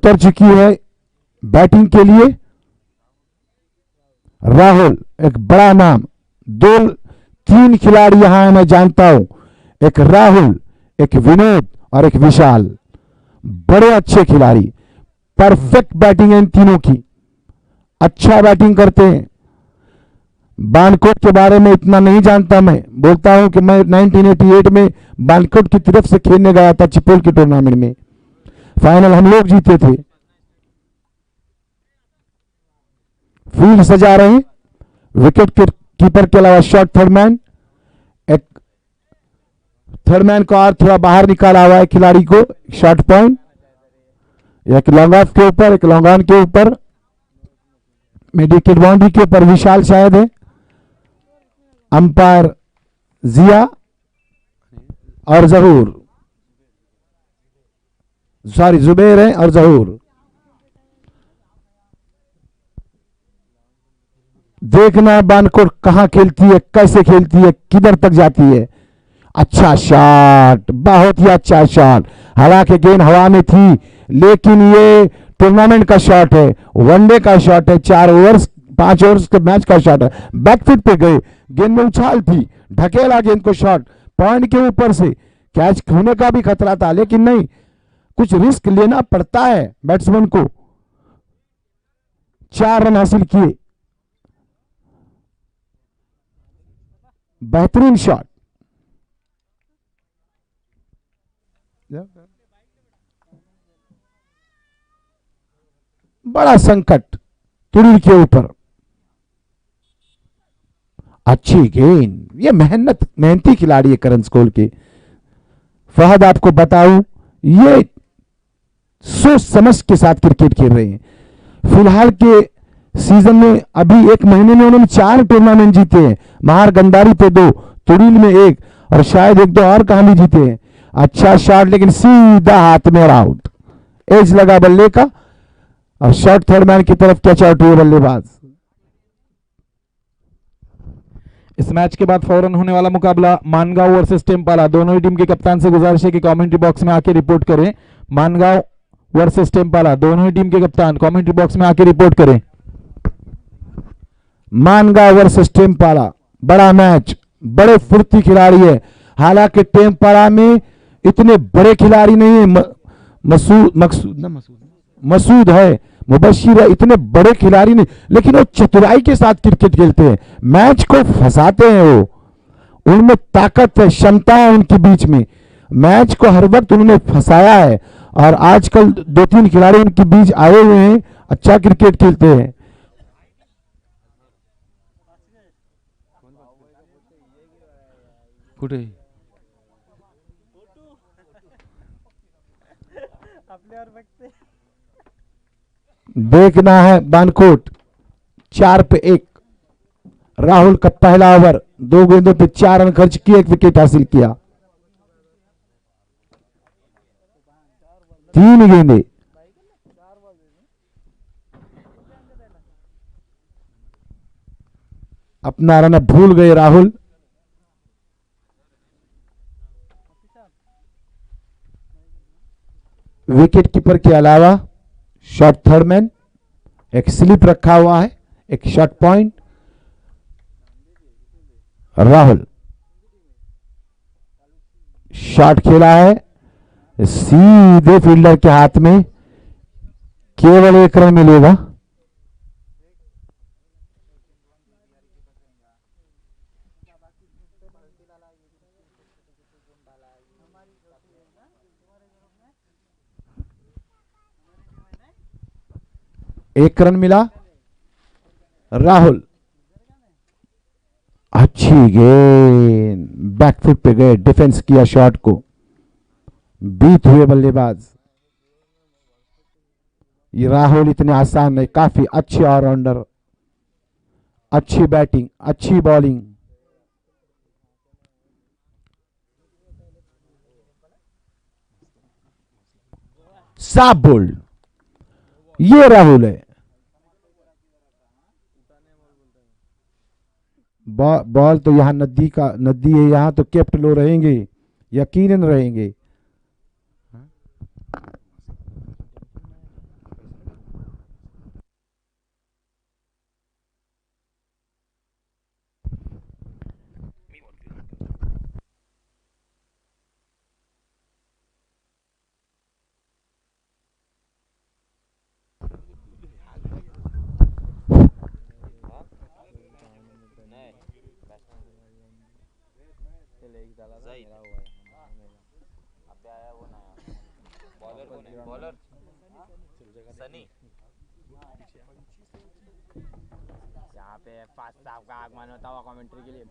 उतर चुकी है बैटिंग के लिए। राहुल एक बड़ा नाम, दो तीन खिलाड़ी यहां है मैं जानता हूं, एक राहुल, एक विनोद और एक विशाल, बड़े अच्छे खिलाड़ी, परफेक्ट बैटिंग है इन तीनों की, अच्छा बैटिंग करते हैं। बानकोट के बारे में इतना नहीं जानता, मैं बोलता हूं कि मैं 1988 में बानकोट की तरफ से खेलने गया था चिपोल के टूर्नामेंट में, फाइनल हम लोग जीते थे। फील्ड सजा रहे हैं, विकेट कीपर के अलावा शॉर्ट थर्डमैन, एक थर्डमैन को और थोड़ा बाहर निकाला हुआ है खिलाड़ी को, शॉर्ट पॉइंट, एक लॉन्ग ऑफ के ऊपर, एक लॉन्ग ऑन के ऊपर, मिड-विकेट बाउंड्री के ऊपर विशाल शायद है, अंपायर जिया और जहूर, सॉरी जुबैर है और जहूर। देखना बानकोट कहां खेलती है, कैसे खेलती है, किधर तक जाती है। अच्छा शॉट, बहुत ही अच्छा शॉट, हालांकि गेंद हवा में थी लेकिन ये टूर्नामेंट का शॉट है, वनडे का शॉट है, 4 ओवर्स 5 ओवर्स के मैच का शॉट है। बैकफुट पे गए, गेंद में उछाल थी, ढकेला गेंद को, शॉट पॉइंट के ऊपर से, कैच होने का भी खतरा था लेकिन नहीं, कुछ रिस्क लेना पड़ता है बैट्समैन को। 4 रन हासिल किए, बेहतरीन शॉट। बड़ा संकट तुरीर के ऊपर, अच्छी गेंद, ये मेहनती खिलाड़ी है करण स्कोल के। फहद आपको बताऊं, ये सोच समझ के साथ क्रिकेट खेल रहे हैं। फिलहाल के सीजन में अभी 1 महीने में उन्होंने 4 टूर्नामेंट जीते हैं, महार गंदारी पे 2, तुरील में 1 और शायद 1-2 और कहां भी जीते हैं। अच्छा शॉट लेकिन सीधा हाथ में, आउट, एज लगा बल्ले का और शॉर्ट थर्डमैन की तरफ कैच आउट हुए बल्लेबाज। इस मैच के बाद फौरन होने वाला मुकाबला मानगांव वर्सेस टेम्पाला। दोनों ही टीम के कप्तान से गुजारिश है कि कमेंट्री बॉक्स में आके रिपोर्ट करें। मानगांव वर्सेस टेम्पाला, दोनों ही टीम के कप्तान कमेंट्री बॉक्स में आके रिपोर्ट करें। मानगांव वर्सेस टेम्पाला, बड़ा मैच, बड़े फुर्ती खिलाड़ी है, हालांकि टेम्पाला में इतने बड़े खिलाड़ी नहीं है, मसूद है, मुबशिर है, इतने बड़े खिलाड़ी नहीं, लेकिन वो चतुराई के साथ क्रिकेट खेलते हैं, मैच को फंसाते हैं, वो उनमें ताकत है, क्षमता है उनके बीच में, मैच को हर वक्त उन्होंने फंसाया है और आजकल 2-3 खिलाड़ी उनके बीच आए हुए हैं, अच्छा क्रिकेट खेलते हैं। देखना है बानकोट, 4 पे 1, राहुल का पहला ओवर, 2 गेंदों पे 4 रन खर्च किए, 1 विकेट हासिल किया, 3 गेंदे। अपना रन भूल गए राहुल। विकेट कीपर के अलावा शॉर्ट थर्डमैन, एक स्लिप रखा हुआ है, एक शॉर्ट पॉइंट। राहुल शॉट खेला है सीधे फील्डर के हाथ में, केवल 1 रन मिलेगा। एक रन मिला। राहुल अच्छी गेंद, बैकफुट पे गए, डिफेंस किया शॉट को, बीत हुए बल्लेबाज। ये राहुल इतने आसान नहीं, काफी अच्छे ऑलराउंडर, अच्छी बैटिंग, अच्छी बॉलिंग। साफ बोल्ड, ये राहुल है। बॉल तो यहां नदी है, यहां तो केप्ट लो रहेंगे, यकीनन रहेंगे। बॉलर सनी यहाँ पे फास्ट साहब का आगमन होता हुआ कमेंट्री के लिए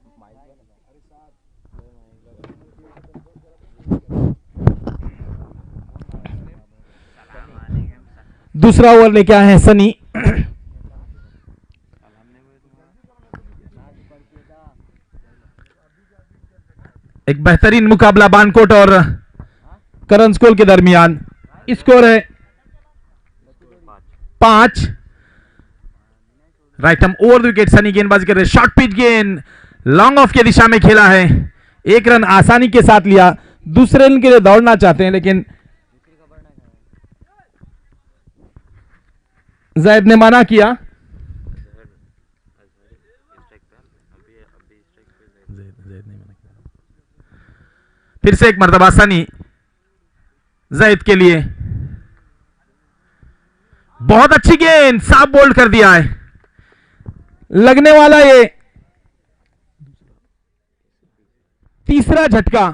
दूसरा ओवर लेके आए हैं सनी। एक बेहतरीन मुकाबला बानकोट और करण स्कूल के दरमियान। स्कोर है 5। राइट हम ओवर द विकेट सनी गेंदबाजी कर रहे। शॉर्ट पिच गेंद लॉन्ग ऑफ की दिशा में खेला है। 1 रन आसानी के साथ लिया। दूसरे रन के लिए दौड़ना चाहते हैं लेकिन जैद ने मना किया। फिर से एक मर्तबा सनी जैद के लिए। बहुत अच्छी गेंद साफ बोल्ड कर दिया है। लगने वाला ये तीसरा झटका।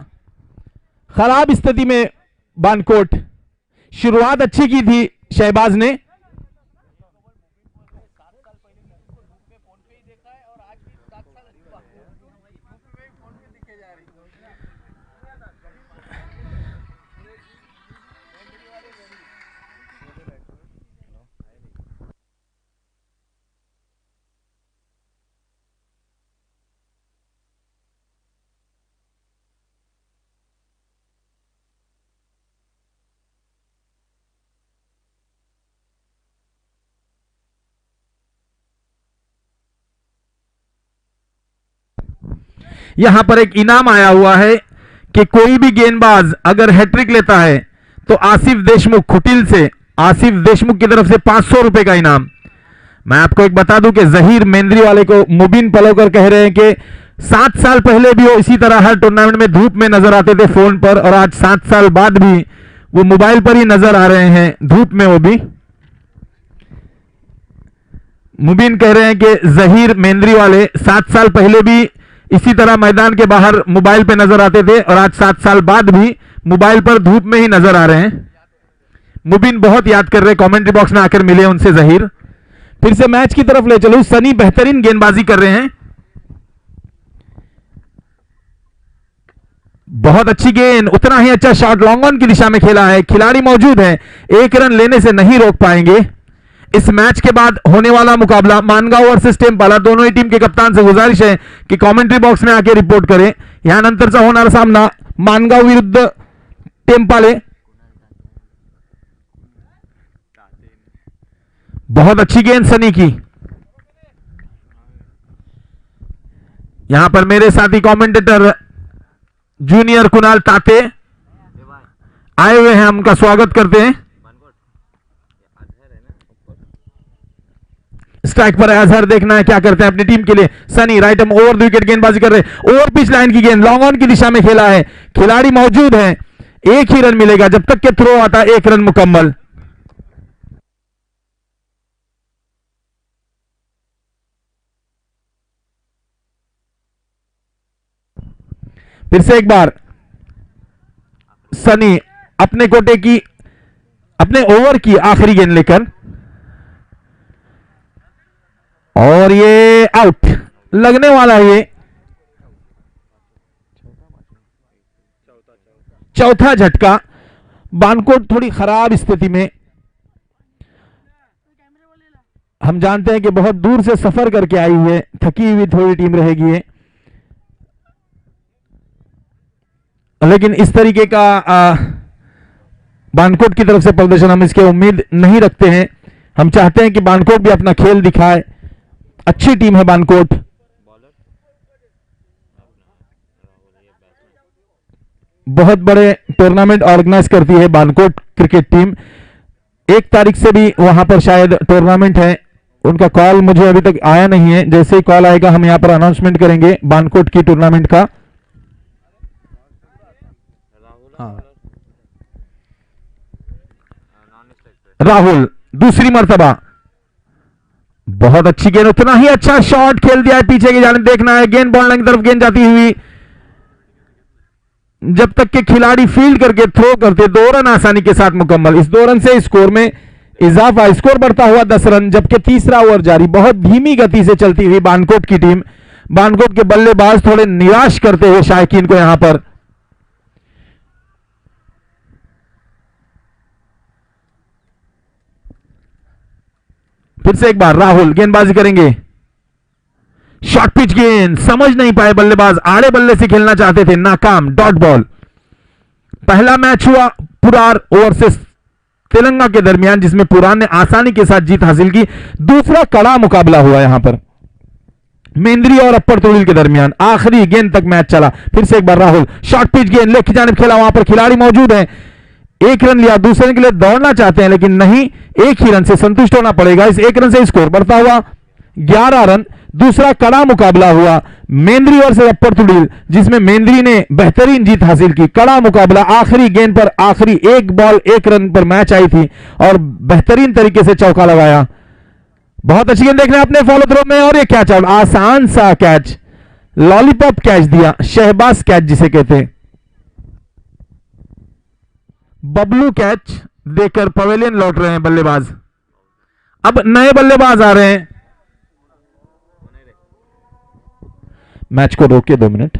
खराब स्थिति में बानकोट। शुरुआत अच्छी की थी शहबाज ने। यहां पर एक इनाम आया हुआ है कि कोई भी गेंदबाज अगर हैट्रिक लेता है तो आसिफ देशमुख खुटिल से आसिफ देशमुख की तरफ से 500 रुपए का इनाम। मैं आपको एक बता दूं कि जहीर मेंद्री वाले को मुबीन पलोकर कह रहे हैं कि 7 साल पहले भी वो इसी तरह हर टूर्नामेंट में धूप में नजर आते थे फोन पर, और आज 7 साल बाद भी वो मोबाइल पर ही नजर आ रहे हैं धूप में। वो भी मुबीन कह रहे हैं कि जहीर मेंद्री वाले 7 साल पहले भी इसी तरह मैदान के बाहर मोबाइल पे नजर आते थे और आज 7 साल बाद भी मोबाइल पर धूप में ही नजर आ रहे हैं। मुबीन बहुत याद कर रहे, कमेंट्री बॉक्स में आकर मिले उनसे जहीर। फिर से मैच की तरफ ले चलूं। सनी बेहतरीन गेंदबाजी कर रहे हैं। बहुत अच्छी गेंद, उतना ही अच्छा शॉट लॉन्ग ऑन की दिशा में खेला है। खिलाड़ी मौजूद है, 1 रन लेने से नहीं रोक पाएंगे। इस मैच के बाद होने वाला मुकाबला मानगांव वर्सेस टेम्पाला। दोनों ही टीम के कप्तान से गुजारिश है कि कमेंट्री बॉक्स में आके रिपोर्ट करें। यहां नंतरचा होणारा सामना मानगांव विरुद्ध टेम्पाले। बहुत अच्छी गेंद सनी की। यहां पर मेरे साथी कमेंटेटर जूनियर कुणाल ताते आए हुए हैं, उनका स्वागत करते हैं। स्ट्राइक पर अजहर, देखना है क्या करते हैं अपनी टीम के लिए। सनी राइट हम ओवर द विकेट गेंदबाजी कर रहे। ओवर पिच लाइन की गेंद लॉन्ग ऑन की दिशा में खेला है। खिलाड़ी मौजूद हैं, 1 ही रन मिलेगा जब तक के थ्रो आता 1 रन मुकम्मल। फिर से एक बार सनी अपने कोटे की, अपने ओवर की आखिरी गेंद लेकर, और ये आउट लगने वाला है। ये चौथा झटका। बानकोट थोड़ी खराब स्थिति में। हम जानते हैं कि बहुत दूर से सफर करके आई है, थकी हुई थोड़ी टीम रहेगी ये, लेकिन इस तरीके का बानकोट की तरफ से प्रदर्शन हम इसके उम्मीद नहीं रखते हैं। हम चाहते हैं कि बानकोट भी अपना खेल दिखाए। अच्छी टीम है बानकोट। बहुत बड़े टूर्नामेंट ऑर्गेनाइज करती है बानकोट क्रिकेट टीम। 1 तारीख से भी वहां पर शायद टूर्नामेंट है। उनका कॉल मुझे अभी तक आया नहीं है। जैसे ही कॉल आएगा हम यहां पर अनाउंसमेंट करेंगे बानकोट की टूर्नामेंट का। हाँ। राहुल दूसरी मर्तबा। बहुत अच्छी गेंद, उतना ही अच्छा शॉट खेल दिया है पीछे की जानिब। देखना है गेंद बॉल की तरफ गेंद जाती हुई। जब तक के खिलाड़ी फील्ड करके थ्रो करते 2 रन आसानी के साथ मुकम्मल। इस 2 रन से स्कोर में इजाफा, स्कोर बढ़ता हुआ 10 रन, जबकि तीसरा ओवर जारी। बहुत धीमी गति से चलती हुई बानकोट की टीम, बानकोट के बल्लेबाज थोड़े निराश करते हुए शायकीन को यहां पर। फिर से एक बार राहुल गेंदबाजी करेंगे, शॉर्ट पिच गेंद, समझ नहीं पाए बल्लेबाज, आड़े बल्ले से खेलना चाहते थे, नाकाम, डॉट बॉल। पहला मैच हुआ पुरार ओवर्सेस तेलंगाना के दरमियान, जिसमें पुरान ने आसानी के साथ जीत हासिल की। दूसरा कड़ा मुकाबला हुआ यहां पर मेंद्री और अप्पर तुड़ील के दरमियान, आखिरी गेंद तक मैच चला। फिर से एक बार राहुल, शॉर्ट पिच गेंद, लेग की जानिब खेला, वहां पर खिलाड़ी मौजूद है, 1 रन लिया, दूसरे के लिए दौड़ना चाहते हैं लेकिन नहीं, 1 ही रन से संतुष्ट होना पड़ेगा। इस 1 रन से स्कोर बढ़ता हुआ 11 रन। दूसरा कड़ा मुकाबला हुआ मेंद्री और से अप्पर तुड़ील, जिसमें मेंद्री ने बेहतरीन जीत हासिल की। कड़ा मुकाबला, आखिरी गेंद पर आखिरी 1 बॉल 1 रन पर मैच आई थी और बेहतरीन तरीके से चौका लगाया। बहुत अच्छी गेंद देख रहे हैं अपने फॉलो थ्रो में, और ये कैच आउट, आसान सा कैच, लॉलीपॉप कैच दिया, शहबाज कैच जिसे कहते हैं। बबलू कैच देकर पवेलियन लौट रहे हैं बल्लेबाज। अब नए बल्लेबाज आ रहे हैं, मैच को रोके 2 मिनट।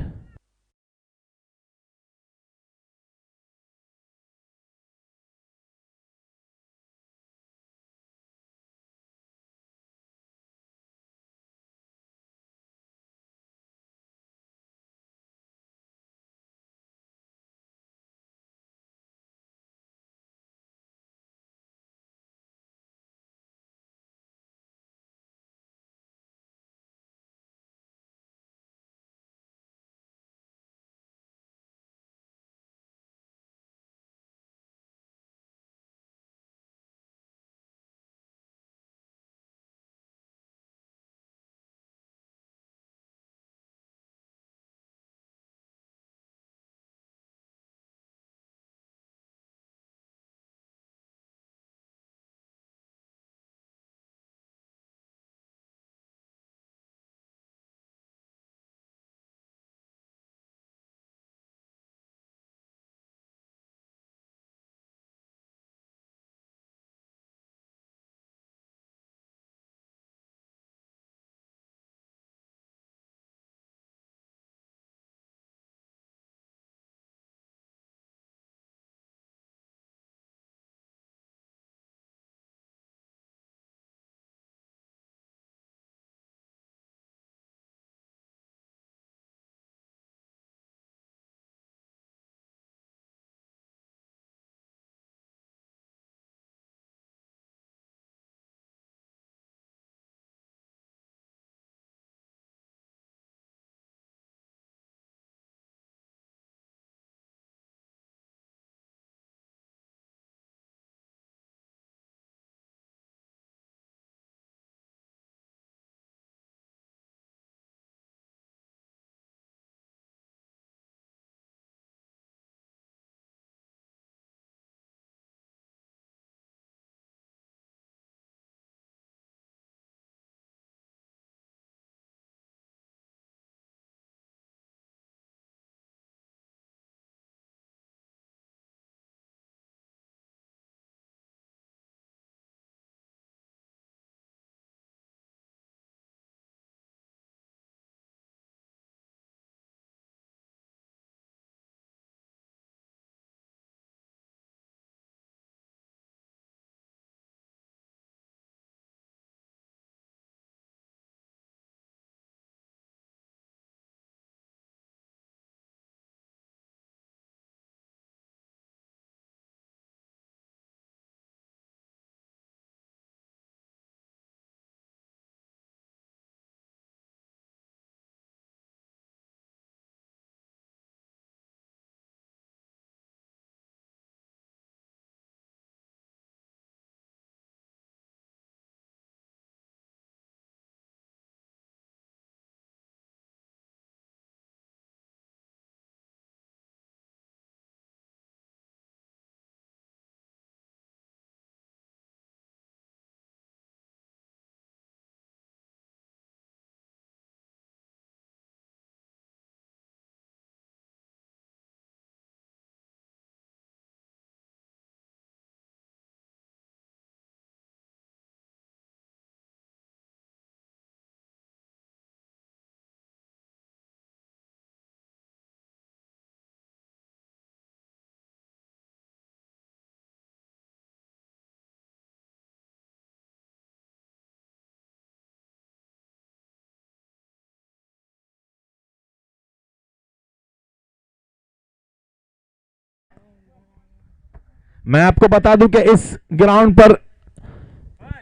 मैं आपको बता दूं कि इस ग्राउंड पर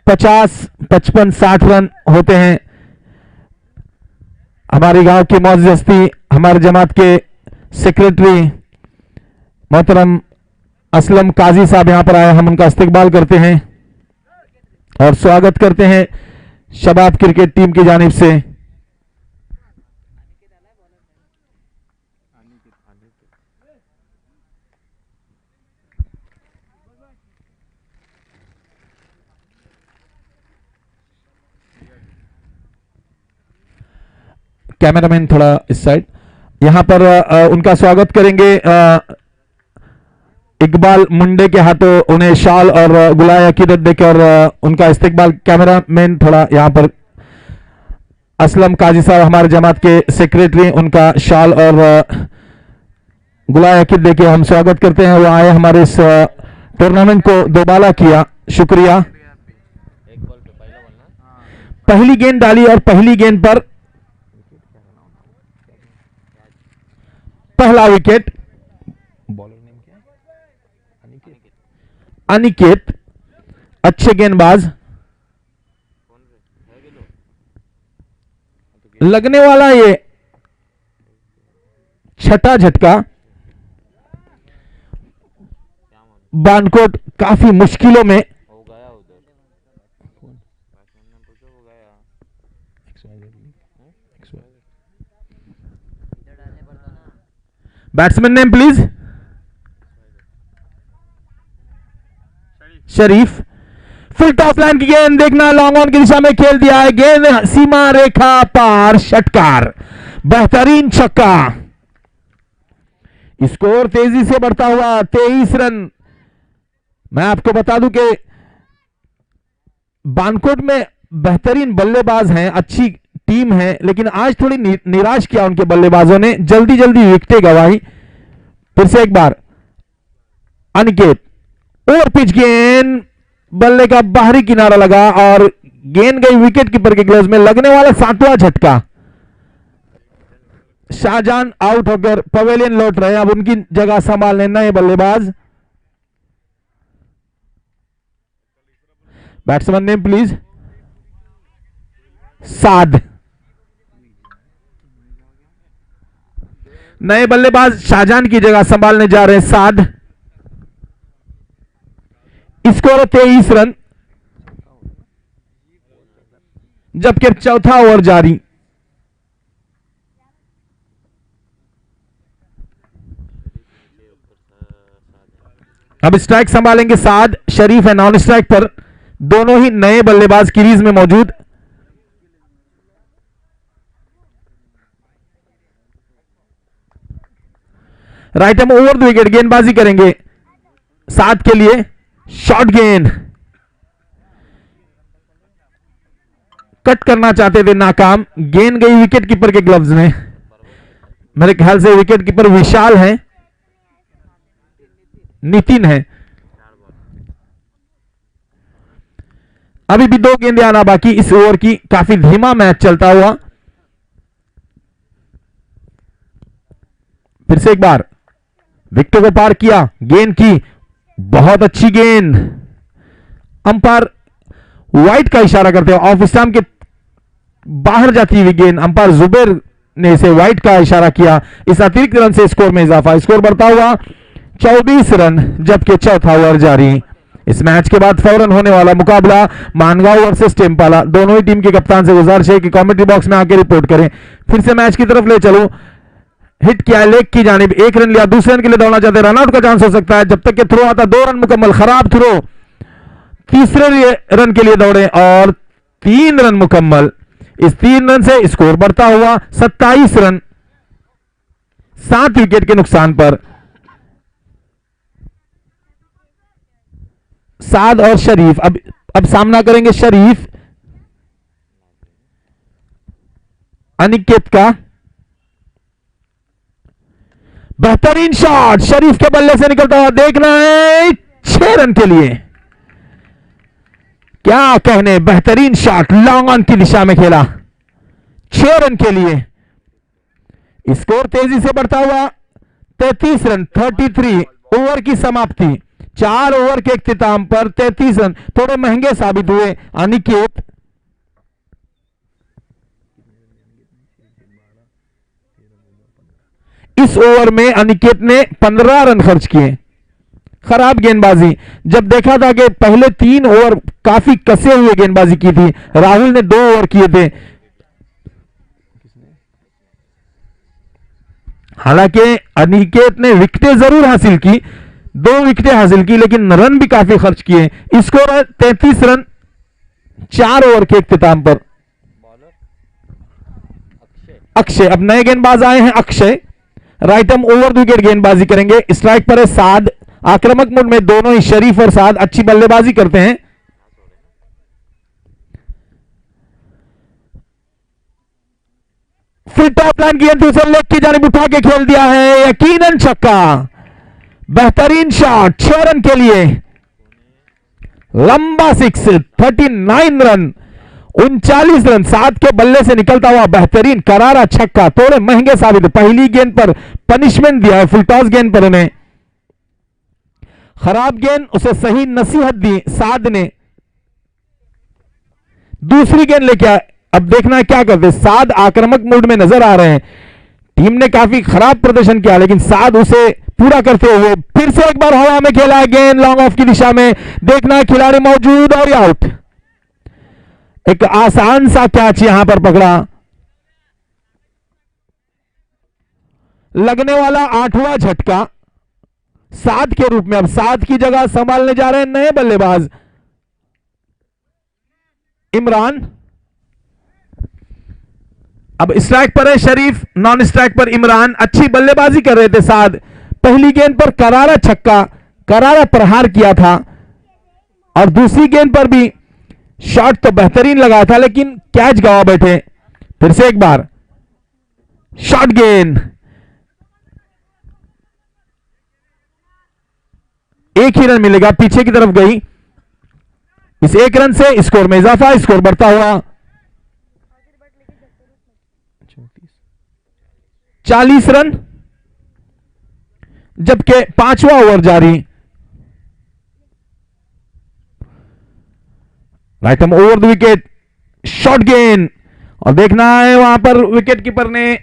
50, 55, 60 रन होते हैं। हमारी गांव की मौज हस्ती हमारे जमात के सेक्रेटरी मोहतरम असलम काजी साहब यहां पर आए, हम उनका इस्तकबाल करते हैं और स्वागत करते हैं शबाब क्रिकेट टीम की जानिब से। कैमरामैन थोड़ा इस साइड, यहां पर उनका स्वागत करेंगे। इकबाल मुंडे के हाथों उन्हें शाल और गुलाय अकीदत देकर उनका इस्तकबाल। कैमरामैन थोड़ा यहां पर, असलम काजी साहब हमारे जमात के सेक्रेटरी, उनका शाल और गुलाय अकीदत देकर हम स्वागत करते हैं। वो आए हमारे इस टूर्नामेंट को दोबाला किया, शुक्रिया। पहली गेंद डाली और पहली गेंद पर पहला विकेट। बॉलर नेम क्या है? अनिकेत, अच्छे गेंदबाज। लगने वाला ये छठा झटका। बानकोट काफी मुश्किलों में। Batsman name please. Sharif. Full top line की गेंद, देखना लॉन्ग ऑन की दिशा में खेल दिया है, गेंद सीमा रेखा पार, षटकार, बेहतरीन छक्का। स्कोर तेजी से बढ़ता हुआ 23 रन। मैं आपको बता दूं कि बानकोट में बेहतरीन बल्लेबाज हैं, अच्छी टीम है, लेकिन आज थोड़ी निराश किया उनके बल्लेबाजों ने, जल्दी जल्दी विकेटें गंवाई। फिर से एक बार अनिकेत, ओवर पिच गेंद, बल्ले का बाहरी किनारा लगा और गेंद गई विकेट कीपर के ग्लव्स में। लगने वाला 7वां झटका। शाहजहान आउट होकर पवेलियन लौट रहे, अब उनकी जगह संभालने नए बल्लेबाज। Batsman name please. साद। नए बल्लेबाज शाहजहान की जगह संभालने जा रहे हैं साद। स्कोर 23 रन, जबकि अब चौथा ओवर जारी। अब स्ट्राइक संभालेंगे साद, शरीफ है नॉन स्ट्राइक पर, दोनों ही नए बल्लेबाज क्रीज में मौजूद। राइट हम ओवर द विकेट गेंदबाजी करेंगे साद के लिए। शॉर्ट गेंद कट करना चाहते थे, नाकाम, गेंद गई विकेट कीपर के ग्लव्स में। मेरे ख्याल से विकेट कीपर विशाल है, नितिन है। अभी भी 2 गेंदें आना बाकी इस ओवर की, काफी धीमा मैच चलता हुआ। फिर से एक बार विकेटों को पार किया, गेंद की बहुत अच्छी गेंद। अंपायर वाइड का इशारा करते हैं, ऑफ स्टंप के बाहर जाती हुई गेंद, अंपायर जुबैर ने इसे वाइड का इशारा किया। इस अतिरिक्त रन से स्कोर में इजाफा, स्कोर बढ़ता हुआ 24 रन, जबकि चौथा ओवर जारी। इस मैच के बाद फौरन होने वाला मुकाबला मानगांव वर्सेस टेम्पाला। दोनों ही टीम के कप्तान से गुजारिश है कि कमेंट्री बॉक्स में आके रिपोर्ट करें। फिर से मैच की तरफ ले चलो। हिट किया लेग की जानिब, 1 रन लिया, दूसरे रन के लिए दौड़ना चाहते हैं, रनआउट का चांस हो सकता है। जब तक के थ्रो आता 2 रन मुकम्मल, खराब थ्रो, तीसरे रन के लिए दौड़े और 3 रन मुकम्मल। इस 3 रन से स्कोर बढ़ता हुआ 27 रन, 7 विकेट के नुकसान पर। साद और शरीफ अब सामना करेंगे शरीफ अनिकेत का। बेहतरीन शॉट शरीफ के बल्ले से निकलता हुआ, देखना है 6 रन के लिए। क्या कहने, बेहतरीन शॉट लॉन्ग ऑन की दिशा में खेला, 6 रन के लिए। स्कोर तेजी से बढ़ता हुआ 33 रन, 33 ओवर की समाप्ति। 4 ओवर के इख्तिताम पर 33 रन, थोड़े महंगे साबित हुए अनिकेत। इस ओवर में अनिकेत ने 15 रन खर्च किए। खराब गेंदबाजी, जब देखा था कि पहले 3 ओवर काफी कसे हुए गेंदबाजी की थी, राहुल ने 2 ओवर किए थे। हालांकि अनिकेत ने विकेटें जरूर हासिल की, 2 विकेटें हासिल की, लेकिन रन भी काफी खर्च किए। स्कोर है 33 रन 4 ओवर के इख्तिताम पर। अक्षय, अब नए गेंदबाज आए हैं Akshay, right arm over the wicket गेंदबाजी करेंगे। स्ट्राइक पर है साद, आक्रामक मोड में दोनों ही शरीफ और साद अच्छी बल्लेबाजी करते हैं। फिर टॉप लाइन की एंट्री से लेग की जानिब उठा के खेल दिया है, यकीनन छक्का, बेहतरीन शॉट 6 रन के लिए, लंबा 6, 39 रन, 39 रन, 7 के बल्ले से निकलता हुआ बेहतरीन करारा छक्का, थोड़े महंगे साबित। पहली गेंद पर पनिशमेंट दिया है, फुल टॉस गेंद पर उन्हें, खराब गेंद, उसे सही नसीहत दी साद ने। दूसरी गेंद लेके आए, अब देखना है क्या करते। साद आक्रामक मूड में नजर आ रहे हैं, टीम ने काफी खराब प्रदर्शन किया, लेकिन साद उसे पूरा करते हुए फिर से एक बार हवा में खेला है गेंद लॉन्ग ऑफ की दिशा में, देखना है खिलाड़ी मौजूद और आउट। एक आसान सा कैच यहां पर पकड़ा, लगने वाला 8वां झटका साद के रूप में। अब साद की जगह संभालने जा रहे हैं नए बल्लेबाज इमरान। अब स्ट्राइक पर है शरीफ, नॉन स्ट्राइक पर इमरान। अच्छी बल्लेबाजी कर रहे थे साद, पहली गेंद पर करारा छक्का, करारा प्रहार किया था, और दूसरी गेंद पर भी शॉट तो बेहतरीन लगा था, लेकिन कैच गवा बैठे। फिर से एक बार शॉट गेंद, एक ही रन मिलेगा, पीछे की तरफ गई। इस 1 रन से स्कोर में इजाफा, स्कोर बढ़ता हुआ 40 रन, जबकि 5वां ओवर जारी। Right arm over the wicket, shot गेंद, और देखना है वहां पर विकेट कीपर ने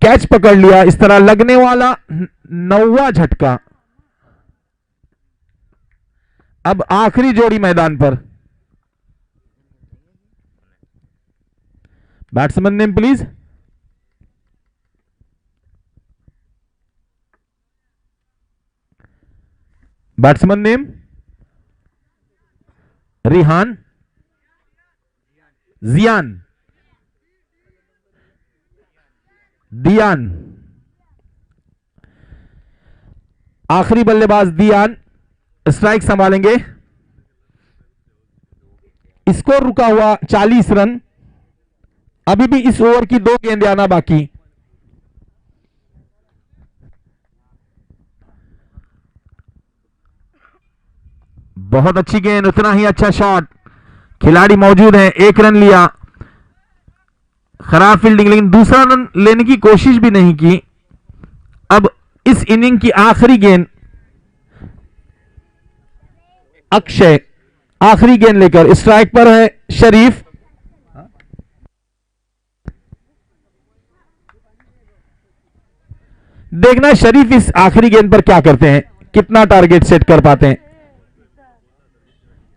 कैच पकड़ लिया। इस तरह लगने वाला 9वां झटका। अब आखिरी जोड़ी मैदान पर, batsman name please. Batsman name Rihan, Ziyan, Diyan. आखिरी बल्लेबाज दियान स्ट्राइक संभालेंगे। स्कोर रुका हुआ 40 रन, अभी भी इस ओवर की 2 गेंदें आना बाकी। बहुत अच्छी गेंद, उतना ही अच्छा शॉट, खिलाड़ी मौजूद है, 1 रन लिया। खराब फील्डिंग, लेकिन दूसरा रन लेने की कोशिश भी नहीं की। अब इस इनिंग की आखिरी गेंद, अक्षय आखिरी गेंद लेकर, स्ट्राइक पर है शरीफ। देखना शरीफ इस आखिरी गेंद पर क्या करते हैं, कितना टारगेट सेट कर पाते हैं।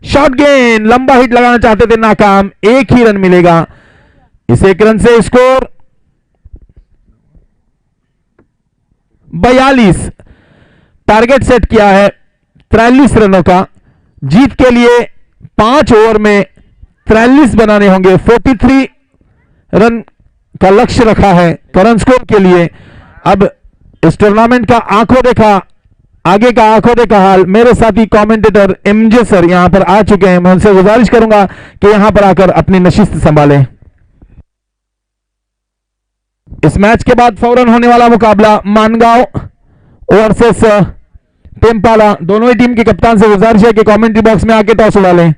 शॉट गेंद, लंबा हिट लगाना चाहते थे, नाकाम, 1 ही रन मिलेगा। इस 1 रन से स्कोर 42, टारगेट सेट किया है 43 रनों का। जीत के लिए 5 ओवर में 43 बनाने होंगे। 43 रन का लक्ष्य रखा है करंट स्कोर के लिए। अब इस टूर्नामेंट का आंखों देखा, आगे का आंखों देखा हाल मेरे साथी कमेंटेटर एमजे सर यहां पर आ चुके हैं। मैं उनसे गुजारिश करूंगा कि यहां पर आकर अपनी नशिस्त संभालें। इस मैच के बाद फौरन होने वाला मुकाबला मानगांव वर्सेस टेम्पाला। दोनों ही टीम के कप्तान से गुजारिश है कि कमेंट्री बॉक्स में आके टॉस उड़ा लें।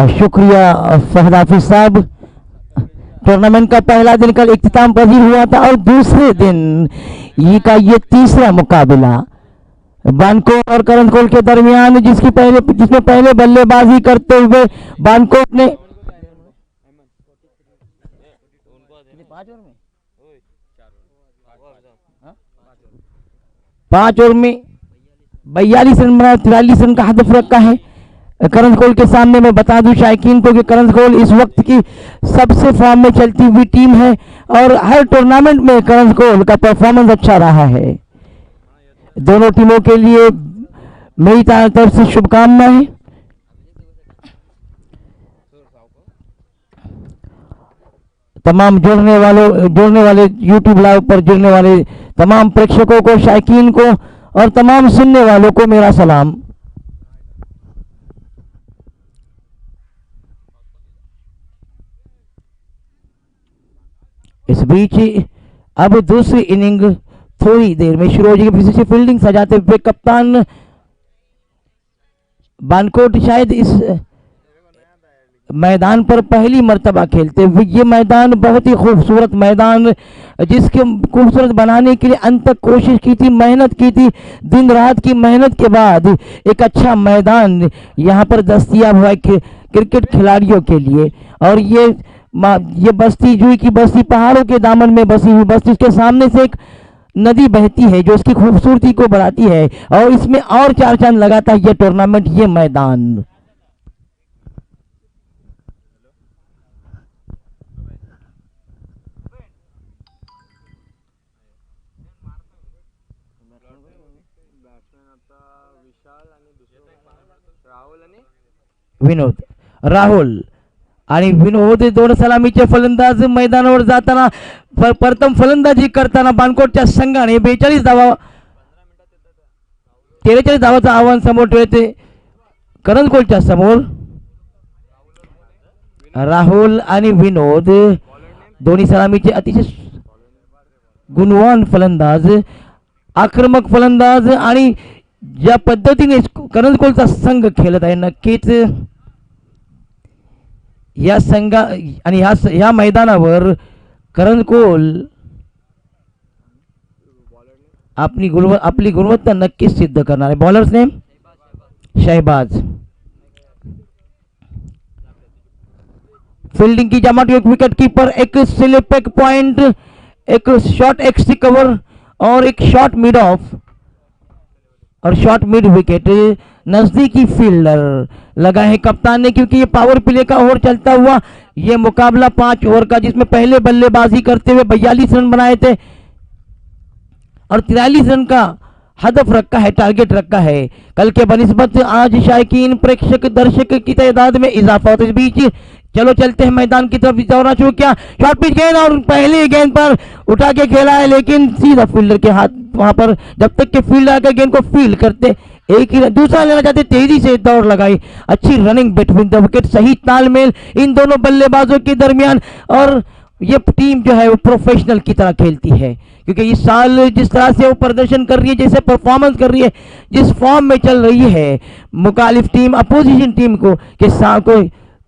शुक्रिया फहद हाफिज साहब। टूर्नामेंट का पहला दिन कल इख्तिताम पजीर हुआ था और दूसरे दिन ये तीसरा मुकाबला बानकोट और करंजकोल के दरमियान जिसमें पहले बल्लेबाजी करते हुए बानकोट ने 5 ओवर में 42 रन बनाए, 43 रन का हदफ रखा है। करंजकोल के सामने मैं बता दूं शायकीन को कि करंजकोल इस वक्त की सबसे फॉर्म में चलती हुई टीम है और हर टूर्नामेंट में करंजकोल का परफॉर्मेंस अच्छा रहा है। दोनों टीमों के लिए मेरी तरफ से शुभकामनाएं। तमाम जुड़ने वाले यूट्यूब लाइव पर जुड़ने वाले तमाम प्रेक्षकों को, शायकीन को और तमाम सुनने वालों को मेरा सलाम। इस बीच अब दूसरी इनिंग थोड़ी देर में शुरू हो जाएगी। फिर से फील्डिंग सजाते हुए कप्तान बानकोट शायद इस मैदान पर पहली मर्तबा खेलते हुए, ये मैदान बहुत ही खूबसूरत मैदान जिसके खूबसूरत बनाने के लिए अंत तक कोशिश की थी, मेहनत की थी, दिन रात की मेहनत के बाद एक अच्छा मैदान यहाँ पर दस्तयाब हुआ क्रिकेट खिलाड़ियों के लिए। और ये बस्ती जुई की बस्ती पहाड़ों के दामन में बसी हुई बस्ती, उसके सामने से एक नदी बहती है जो उसकी खूबसूरती को बढ़ाती है और इसमें और चार चांद लगाता है ये टूर्नामेंट, ये मैदान। राहुल आणि विनोद दोन सलामीचे फलंदाज मैदानावर जाताना प्रथम फलंदाजी करताना बानकोटच्या संघाने 43 धावाचं आव्हान समोर ठेवते करंजकोलच्या समोर। राहुल आणि विनोद दोन्ही सलामीचे अतिशय गुणवान फलंदाज, आक्रमक फलंदाज आणि ज्या पद्धतीने करंजकोलचा संघ खेळत आहे नक्कीच या संघा आणि ह्या मैदानावर करंजकोल आपली गुणवत्ता नक्कीच सिद्ध करणार आहे। Bowlers name Shahbaz. फील्डिंग की जमात, एक विकेट कीपर, एक स्लिप, एक पॉइंट, एक शॉर्ट एक्स कवर और एक शॉर्ट मिड ऑफ और शॉर्ट मिड विकेट। नजदीकी फील्डर लगा है कप्तान ने क्योंकि ये पावर प्ले का ओवर चलता हुआ ये मुकाबला 5 ओवर का जिसमें पहले बल्लेबाजी करते हुए 42 रन बनाए थे और 43 रन का हदफ रखा है, टारगेट रखा है। कल के बनिस्बत आज शायकीन प्रेक्षक दर्शक की तादाद में इजाफा होता है। इस बीच चलो चलते हैं मैदान की तरफ। दौरा शुरू किया, शॉर्ट पिच गेंद और पहली गेंद पर उठा के खेला है लेकिन सीधा फील्डर के हाथ, वहां पर जब तक के फील्डर आकर गेंद को फील्ड करते एक ही दूसरा लेना चाहते, तेजी से दौड़ लगाई, अच्छी रनिंग बिटवीन द विकेट, सही तालमेल इन दोनों बल्लेबाजों के दरमियान। और ये टीम जो है वो प्रोफेशनल की तरह खेलती है क्योंकि इस साल जिस तरह से वो प्रदर्शन कर रही है, जैसे परफॉर्मेंस कर रही है, जिस फॉर्म में चल रही है, मुखालिफ टीम अपोजिशन टीम को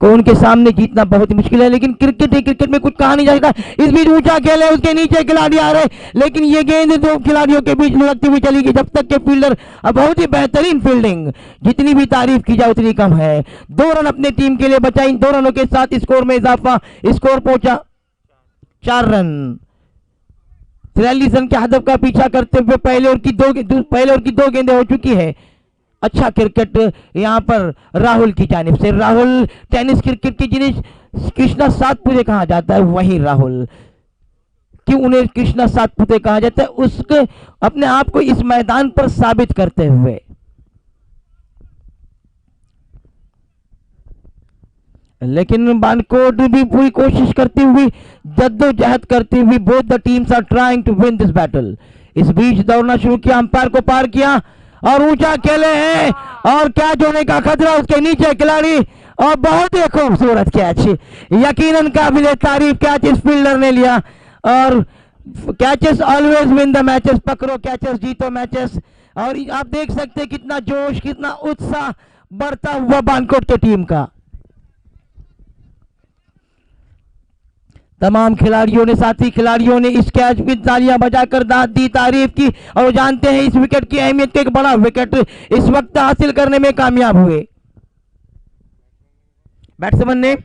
उनके सामने जीतना बहुत मुश्किल है। लेकिन क्रिकेट में कुछ कहा नहीं जा सकता। इस बीच ऊंचा खेल है, उसके नीचे खिलाड़ी आ रहे लेकिन ये गेंद दो खिलाड़ियों के बीच लुढ़कती हुई चली गई जब तक के फील्डर बहुत ही बेहतरीन फील्डिंग, जितनी भी तारीफ की जाए उतनी कम है। 2 रन अपने टीम के लिए बचाई, 2 रनों के साथ स्कोर में इजाफा, स्कोर पहुंचा 4 रन। 43 रन के हदफ का पीछा करते हुए पहले ओवर की 2 गेंदें हो चुकी है। अच्छा क्रिकेट यहां पर राहुल की जानिब से। राहुल टेनिस क्रिकेट की जिन्हें कृष्णा सातपुते कहा जाता है, वही राहुल। क्यों उन्हें कृष्णा सातपुते कहा जाता है? उसके अपने आप को इस मैदान पर साबित करते हुए। लेकिन बानकोट भी पूरी कोशिश करती हुई, जद्दोजहद करती हुई, both the teams are trying to win this battle. इस बीच दौड़ना शुरू किया, अंपायर को पार किया और ऊंचा खेले हैं और कैच होने का खतरा, उसके नीचे खिलाड़ी और बहुत ही खूबसूरत कैच, यकीनन काबिले तारीफ कैच इस फील्डर ने लिया। और catches always win the matches, पकड़ो कैचेस जीतो मैचेस। और आप देख सकते हैं कितना जोश, कितना उत्साह बढ़ता हुआ बानकोट की टीम का। तमाम खिलाड़ियों ने, साथी खिलाड़ियों ने इस कैच में तालियां बजाकर दाद दी, तारीफ की और जानते हैं इस विकेट की अहमियत। एक बड़ा विकेट इस वक्त हासिल करने में कामयाब हुए बैट्समैन ने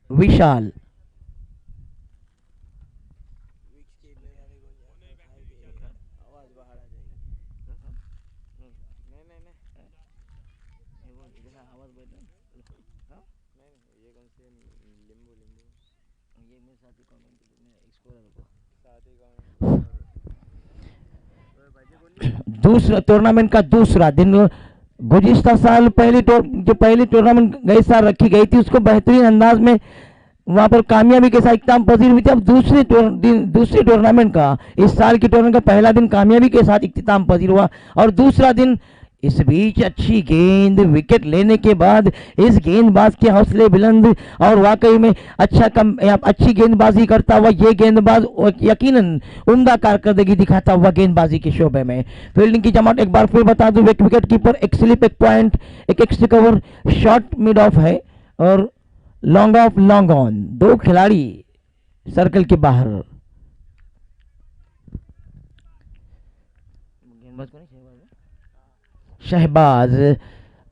विशाल। दूसरा टूर्नामेंट का दूसरा दिन, गुज़िश्ता साल जो पहली टूर्नामेंट गए साल रखी गई थी उसको बेहतरीन अंदाज में वहां पर कामयाबी के साथ इख्तिताम पजीर हुई थी। अब दूसरी टूर्नामेंट का, इस साल की टूर्नामेंट का पहला दिन कामयाबी के साथ इख्तिताम पजीर हुआ और दूसरा दिन इस बीच अच्छी गेंद, विकेट लेने के बाद इस गेंदबाज के हौसले बुलंद और वाकई में अच्छी गेंदबाजी करता हुआ ये गेंदबाज यकीनन उम्दा कारकर्दगी दिखाता हुआ गेंदबाजी के शोबे में। फील्डिंग की जमात एक बार फिर बता दूं, विकेट कीपर, एक स्लिप, एक पॉइंट, एक extra cover, short mid of है और लॉन्ग ऑफ, लॉन्ग ऑन। दो खिलाड़ी सर्कल के बाहर। शहबाज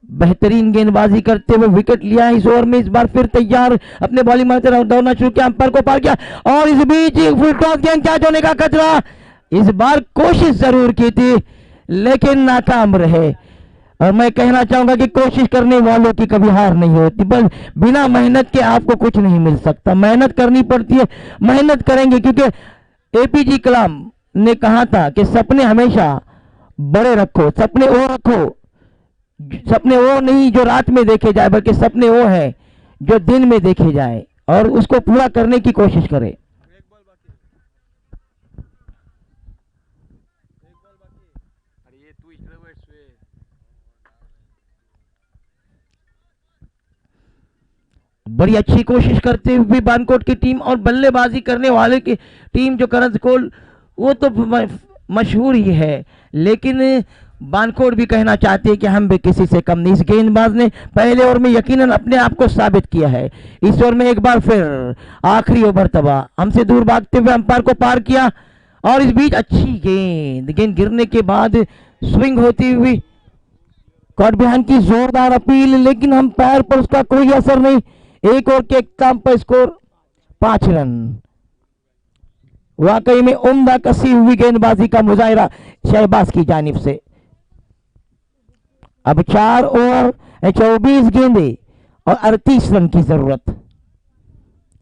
बेहतरीन गेंदबाजी करते हुए विकेट लिया इस ओवर में, इस बार फिर तैयार अपने बॉलिंग मारते दौड़ना शुरू किया, अंपायर को पार किया और इस बीच फुल टॉस गेंद कैच होने का खतरा। इस बार कोशिश जरूर की थी लेकिन नाकाम रहे और मैं कहना चाहूंगा कि कोशिश करने वालों की कभी हार नहीं होती, बस बिना मेहनत के आपको कुछ नहीं मिल सकता, मेहनत करनी पड़ती है, मेहनत करेंगे क्योंकि एपीजे कलाम ने कहा था कि सपने हमेशा बड़े रखो, सपने वो रखो, सपने वो नहीं जो रात में देखे जाए बल्कि सपने वो है जो दिन में देखे जाए और उसको पूरा करने की कोशिश करें। बड़ी अच्छी कोशिश करते हुए बानकोट की टीम और बल्लेबाजी करने वाले की टीम जो करंज कोल, वो तो मशहूर ही है लेकिन बानकोट भी कहना चाहते हैं कि हम भी किसी से कम नहीं। इस गेंदबाज ने पहले ओवर में यकीनन अपने आप को साबित किया है, इस ओवर में एक बार फिर आखिरी ओवर तबाह, हमसे दूर भागते हुए अंपायर को पार किया और इस बीच अच्छी गेंद गिरने के बाद स्विंग होती हुई कॉट बिहाइंड की जोरदार अपील लेकिन अंपायर पर उसका कोई असर नहीं। एक ओवर के इख्तिताम पर स्कोर 5 रन। वाकई में उम्दा कसी हुई गेंदबाजी का मुजाहिरा शहबाज की जानिब से। अब 4 ओवर 24 गेंदे और 38 रन की जरूरत।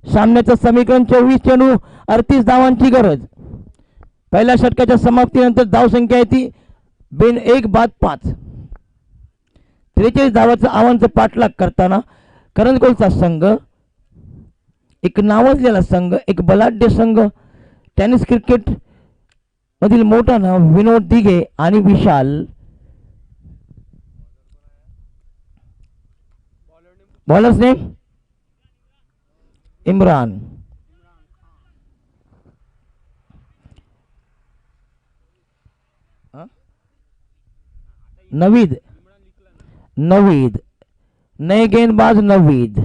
सामन्याचं समीकरण 24 चेंडू 38 धावांची गरज। पहिल्या षटकाच्या समाप्तीनंतर धावसंख्या येते बिन 1 बाद 5। 43 धावांचं आव्हानाचं पाठलाग करताना करंजकोलचा संघ एक नावाजलेला संघ, एक बलाढ्य संघ, टेनिस क्रिकेट मधील मोठा नाव विनोद दिघे आणि विशाल। बॉलर्स नेम इमरान, नवीद, नए गेंदबाज नवीद।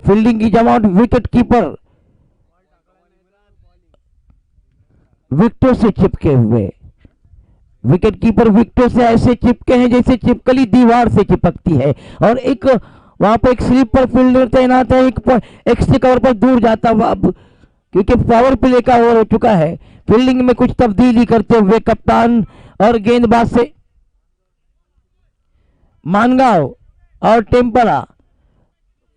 फील्डिंग की जमात विकेट कीपर विकेटों से चिपके हुए, विकेट कीपर विकेटों से ऐसे चिपके हैं जैसे चिपकली दीवार से चिपकती है और एक वहां पर एक स्लिप पर फील्डर तैनात है, एक से कवर पर दूर जाता हुआ। अब क्योंकि पावर प्ले का ओवर हो चुका है, फील्डिंग में कुछ तब्दीली करते हुए कप्तान और गेंदबाज से मानगांव और टेम्परा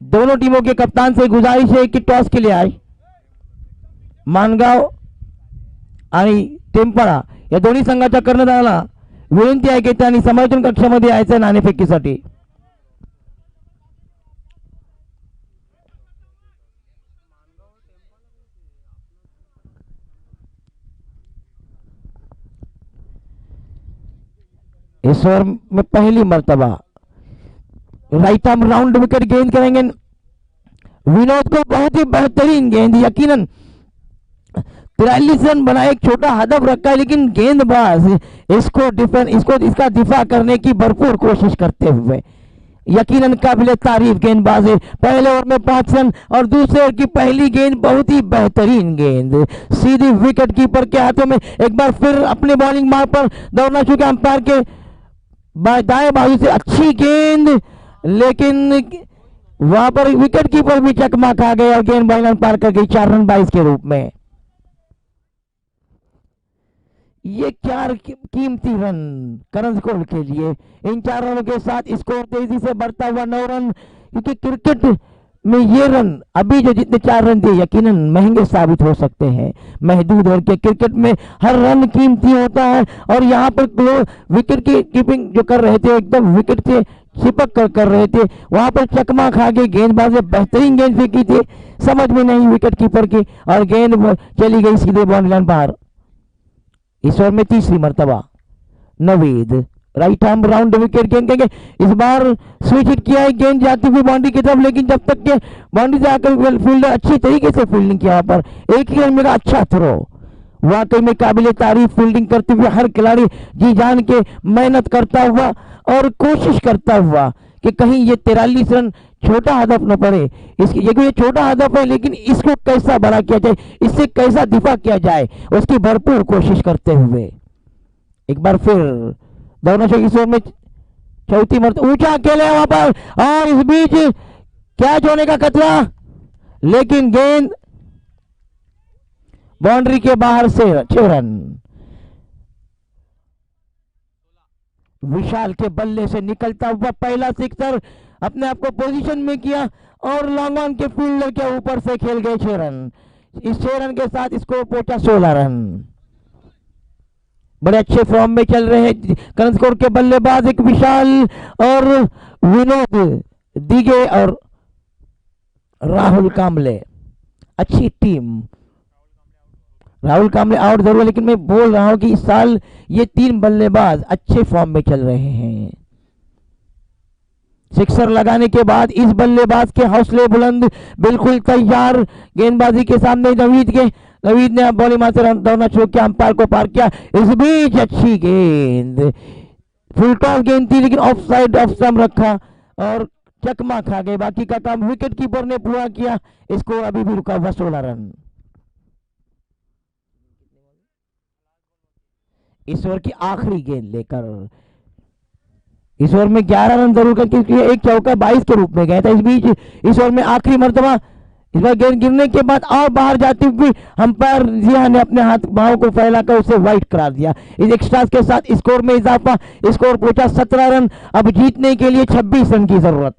दोनों टीमों के कप्तान से गुजारिश है कि टॉस के लिए आए। मानगांव आणि टेम्परा या दोन्ही संघाच्या कर्णधाराला विनंती आहे की त्यांनी समालोचन कक्षामध्ये यायचं नाणेफेकीसाठी। इस ओवर में पहली मर्तबा राइट आर्म राउंड विकेट गेंद करेंगे विनोद को, बहुत ही बेहतरीन गेंद, यकीनन 43 रन बनाए, एक छोटा हदफ रखा है लेकिन गेंदबाज इसका दिफा करने की भरपूर कोशिश करते हुए यकीनन काबिल तारीफ गेंदबाज है। पहले ओवर में 5 रन और दूसरे ओवर की पहली गेंद बहुत ही बेहतरीन गेंद सीधी विकेट कीपर के हाथों में। एक बार फिर अपने बॉलिंग मार्ग पर दौड़ना चुके अंपायर के दाएं बाजू से अच्छी गेंद, लेकिन वहां पर विकेट कीपर भी चकमा खा गए और गेंद बाइलन पार कर गई 4 रन 22 के रूप में। ये 4 कीमती रन करंज कोल के लिए। इन 4 रनों के साथ स्कोर तेजी से बढ़ता हुआ 9 रन, क्योंकि क्रिकेट में ये रन अभी जो जितने 4 रन दिए यकीनन महंगे साबित हो सकते हैं। महदूद ओवर के क्रिकेट में हर रन कीमती होता है और यहाँ पर विकेट की कीपिंग जो कर रहे थे एकदम विकेट से चिपक कर रहे थे, वहां पर चकमा खा के गेंदबाज ने बेहतरीन गेंद फेंकी थी, समझ में नहीं विकेट कीपर की और गेंद चली गई सीधे बाउंड्री लाइन बाहर। इस ओवर में तीसरी मर्तबा Naveed right arm round wicket गेंद कहेंगे। इस बार स्विच हिट किया है, गेंद जाती हुई बाउंड्री की तरफ, लेकिन जब तक के बाउंड्री से आकर फील्डर अच्छी तरीके से फील्डिंग किया, वहां पर एक ही रन में अच्छा थ्रो। वाकई में काबिले तारीफ फील्डिंग करते हुए हर खिलाड़ी जी जान के मेहनत करता हुआ और कोशिश करता हुआ कि कहीं ये 43 रन छोटा हदफ न पड़े। इसकी ये छोटा हदफ है, लेकिन इसको कैसा बड़ा किया जाए, इससे कैसा दिफा किया जाए, उसकी भरपूर कोशिश करते हुए एक बार फिर दोनों से इस ओवर में चौथी मर्तबा ऊंचा खेले वहां पर और इस बीच कैच होने का खतरा, लेकिन गेंद बाउंड्री के बाहर से 6 रन। विशाल के बल्ले से निकलता हुआ पहला सिक्सर अपने आप को पोजीशन में किया और लॉन्ग ऑन के फील्डर के ऊपर से खेल गए 6 रन। इस 6 रन के साथ स्कोर पहुंचा 16 रन। बड़े अच्छे फॉर्म में चल रहे हैं करंज कोर के बल्लेबाज एक विशाल और विनोद दिगे और राहुल कामले। अच्छी टीम। राहुल कामले आउट जरूर, लेकिन मैं बोल रहा हूं कि इस साल ये 3 बल्लेबाज अच्छे फॉर्म में चल रहे हैं। सिक्सर लगाने के बाद इस बल्लेबाज के हौसले बुलंद, बिल्कुल तैयार गेंदबाजी के सामने नवीद ने बॉलिंग मार से दौड़ना शुरू किया, अंपायर को पार किया। इस बीच अच्छी गेंद, फुल टॉस गेंद थी, लेकिन ऑफ साइड ऑफ स्टंप रखा और चकमा खा गए। बाकी का काम विकेट कीपर ने पूरा किया। स्कोर अभी भी रुका हुआ 16 रन। इस ओवर की आखिरी गेंद लेकर इस ओवर में 11 रन जरूर कर, क्योंकि एक चौका 22 के रूप में गया था। इस बीच इस ओवर में आखिरी मर्तबा इस बार गेंद गिरने के बाद और बाहर जाती हुई अंपायर जिया ने अपने हाथ बाहों को फैलाकर उसे वाइड करार दिया। इस एक्स्ट्रास के साथ स्कोर में इजाफा, स्कोर पहुंचा 17 रन। अब जीतने के लिए 26 रन की जरूरत,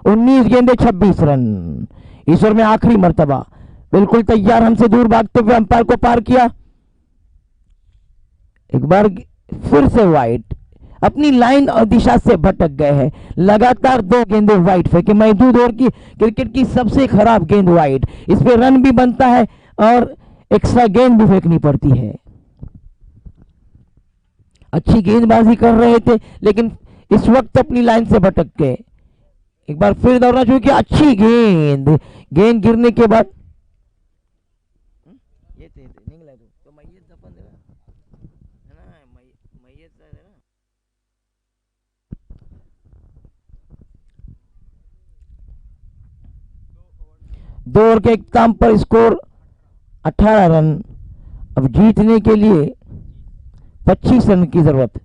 19 गेंदे 26 रन। इस ओवर में आखिरी मर्तबा बिल्कुल तैयार, हमसे दूर भागते हुए अंपायर को पार किया। एक बार फिर से वाइड, अपनी लाइन और दिशा से भटक गए हैं। लगातार 2 गेंदे वाइड फेंके। महदूद ओवर की क्रिकेट की सबसे खराब गेंद वाइड, इस पे रन भी बनता है और एक्स्ट्रा गेंद भी फेंकनी पड़ती है। अच्छी गेंदबाजी कर रहे थे, लेकिन इस वक्त अपनी लाइन से भटक गए। एक बार फिर दौड़ना शुरू किया। अच्छी गेंद गिरने के बाद दो ओवर के इख्तिताम पर स्कोर 18 रन। अब जीतने के लिए 25 रन की जरूरत।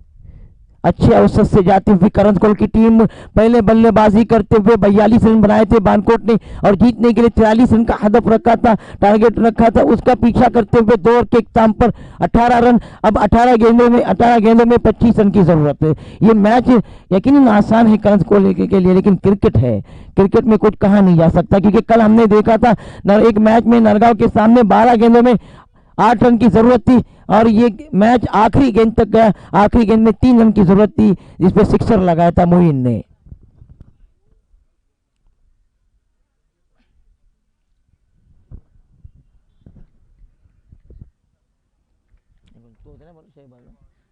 अच्छे अवसर से जाती हुई करंज कोल की टीम पहले बल्लेबाजी करते हुए 42 रन बनाए थे बानकोट ने और जीतने के लिए 43 रन का हदफ रखा था, टारगेट रखा था। उसका पीछा करते हुए 2 ओवर के इख्तिताम पर 18 रन। अब 18 गेंदों में 25 रन की जरूरत है। ये मैच यकीनन आसान है करंज कोल के लिए, लेकिन क्रिकेट है, क्रिकेट में कुछ कहा नहीं जा सकता। क्योंकि कल हमने देखा था एक मैच में नरगांव के सामने 12 गेंदों में 8 रन की जरूरत थी और ये मैच आखिरी गेंद तक गया। आखिरी गेंद में 3 रन की जरूरत थी, जिसपे सिक्सर लगाया था मोइन ने।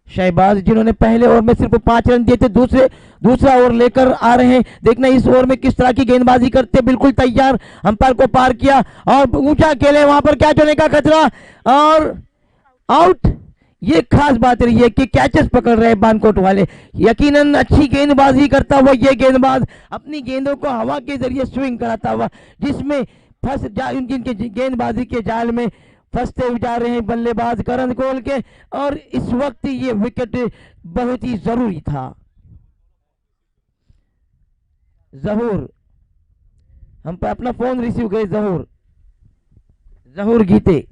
शहबाज जिन्होंने पहले ओवर में सिर्फ 5 रन दिए थे, दूसरा ओवर लेकर आ रहे हैं। देखना इस ओवर में किस तरह की गेंदबाजी करते, बिल्कुल तैयार, अंपायर को पार किया और ऊंचा खेले, वहां पर कैच होने का खतरा और आउट। ये खास बात रही है कि कैचेस पकड़ रहे हैं बानकोट वाले। यकीनन अच्छी गेंदबाजी करता हुआ ये गेंदबाज अपनी गेंदों को हवा के जरिए स्विंग कराता हुआ, जिसमें उनकी गेंदबाजी के जाल में फंसते हुए जा रहे हैं बल्लेबाज करण कोल के। और इस वक्त ये विकेट बहुत ही जरूरी था। जहूर, हम पर अपना फोन रिसीव करे। जहूर गीते,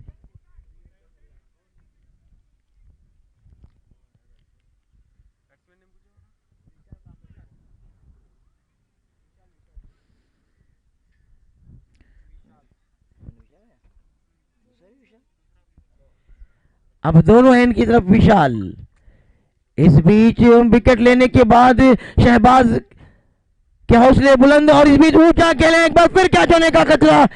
अब दोनों एंड की तरफ विशाल। इस बीच विकेट लेने के बाद शहबाज के हौसले बुलंद, और इस बीच ऊंचा खेले, एक बार फिर कैच होने का खतरा।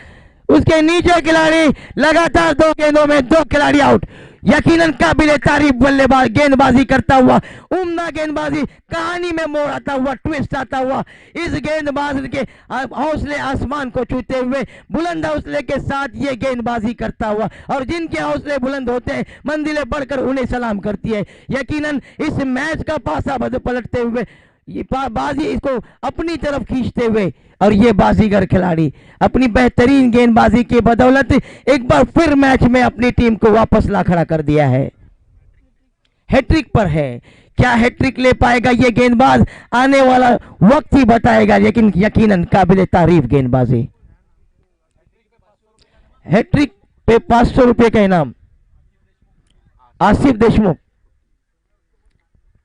उसके नीचे खिलाड़ी, लगातार 2 गेंदों में 2 खिलाड़ी आउट। यकीनन काबिले तारीफ बल्लेबाज गेंदबाजी करता हुआ, उम्दा गेंदबाजी, कहानी में मोड़ आता हुआ, ट्विस्ट आता हुआ। इस गेंदबाज के हौसले आसमान को छूते हुए, बुलंद हौसले के साथ ये गेंदबाजी करता हुआ, और जिनके हौसले बुलंद होते हैं मंजिलें बढ़कर उन्हें सलाम करती है। यकीनन इस मैच का पासा पलटते हुए, ये बाजी इसको अपनी तरफ खींचते हुए, और ये बाजीगर खिलाड़ी अपनी बेहतरीन गेंदबाजी की बदौलत एक बार फिर मैच में अपनी टीम को वापस ला खड़ा कर दिया है। हैट्रिक पर है, क्या हैट्रिक ले पाएगा ये गेंदबाज, आने वाला वक्त ही बताएगा। लेकिन यकीनन काबिले तारीफ गेंदबाजी। हैट्रिक पे 500 रुपए का इनाम। आसिफ देशमुख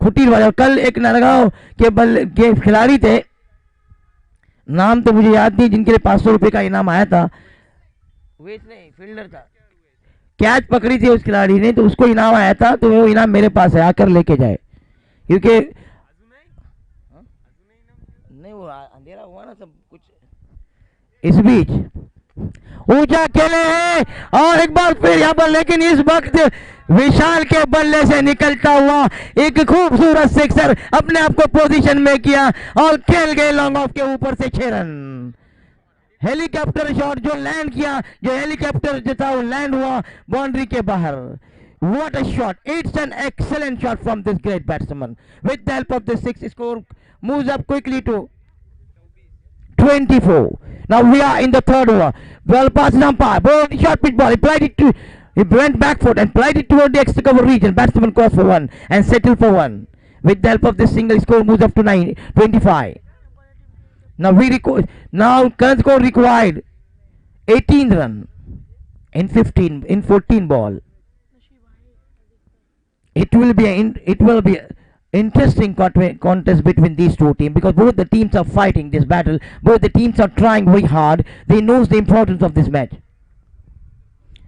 खुटी वाले। कल एक नरगांव के खिलाड़ी थे, नाम तो मुझे याद नहीं, जिनके लिए 500 रुपए का इनाम आया था। वेट नहीं, फील्डर था, कैच पकड़ी थी उस खिलाड़ी ने, तो उसको इनाम आया था। तो वो इनाम मेरे पास है, आकर लेके जाए, क्योंकि नहीं वो अंधेरा हुआ ना सब कुछ। इस बीच ऊंचा खेले हैं, और एक बार फिर यहाँ पर, लेकिन इस वक्त विशाल के बल्ले से निकलता हुआ एक खूबसूरत सिक्सर अपने आप को पोजीशन में किया, और खेल गए लॉन्ग ऑफ के ऊपर से 6 रन। हेलीकॉप्टर शॉट जो लैंड किया, जो हेलीकॉप्टर जो था वो लैंड हुआ बाउंड्री के बाहर। What a shot! It's an excellent shot from this great batsman. With the help of the 6, score moves up quickly to 24. Now we are in the 3rd over. Well passed umpire. Ball, short pitch ball. He went back foot and plied it toward the extra cover region. Batsman crossed for 1 and settled for 1. With the help of this single, score moves up to 25. Now current score required 18 run in 14 ball. It will be an interesting contest between these two teams, because both the teams are fighting this battle. Both the teams are trying very hard. They knows the importance of this match.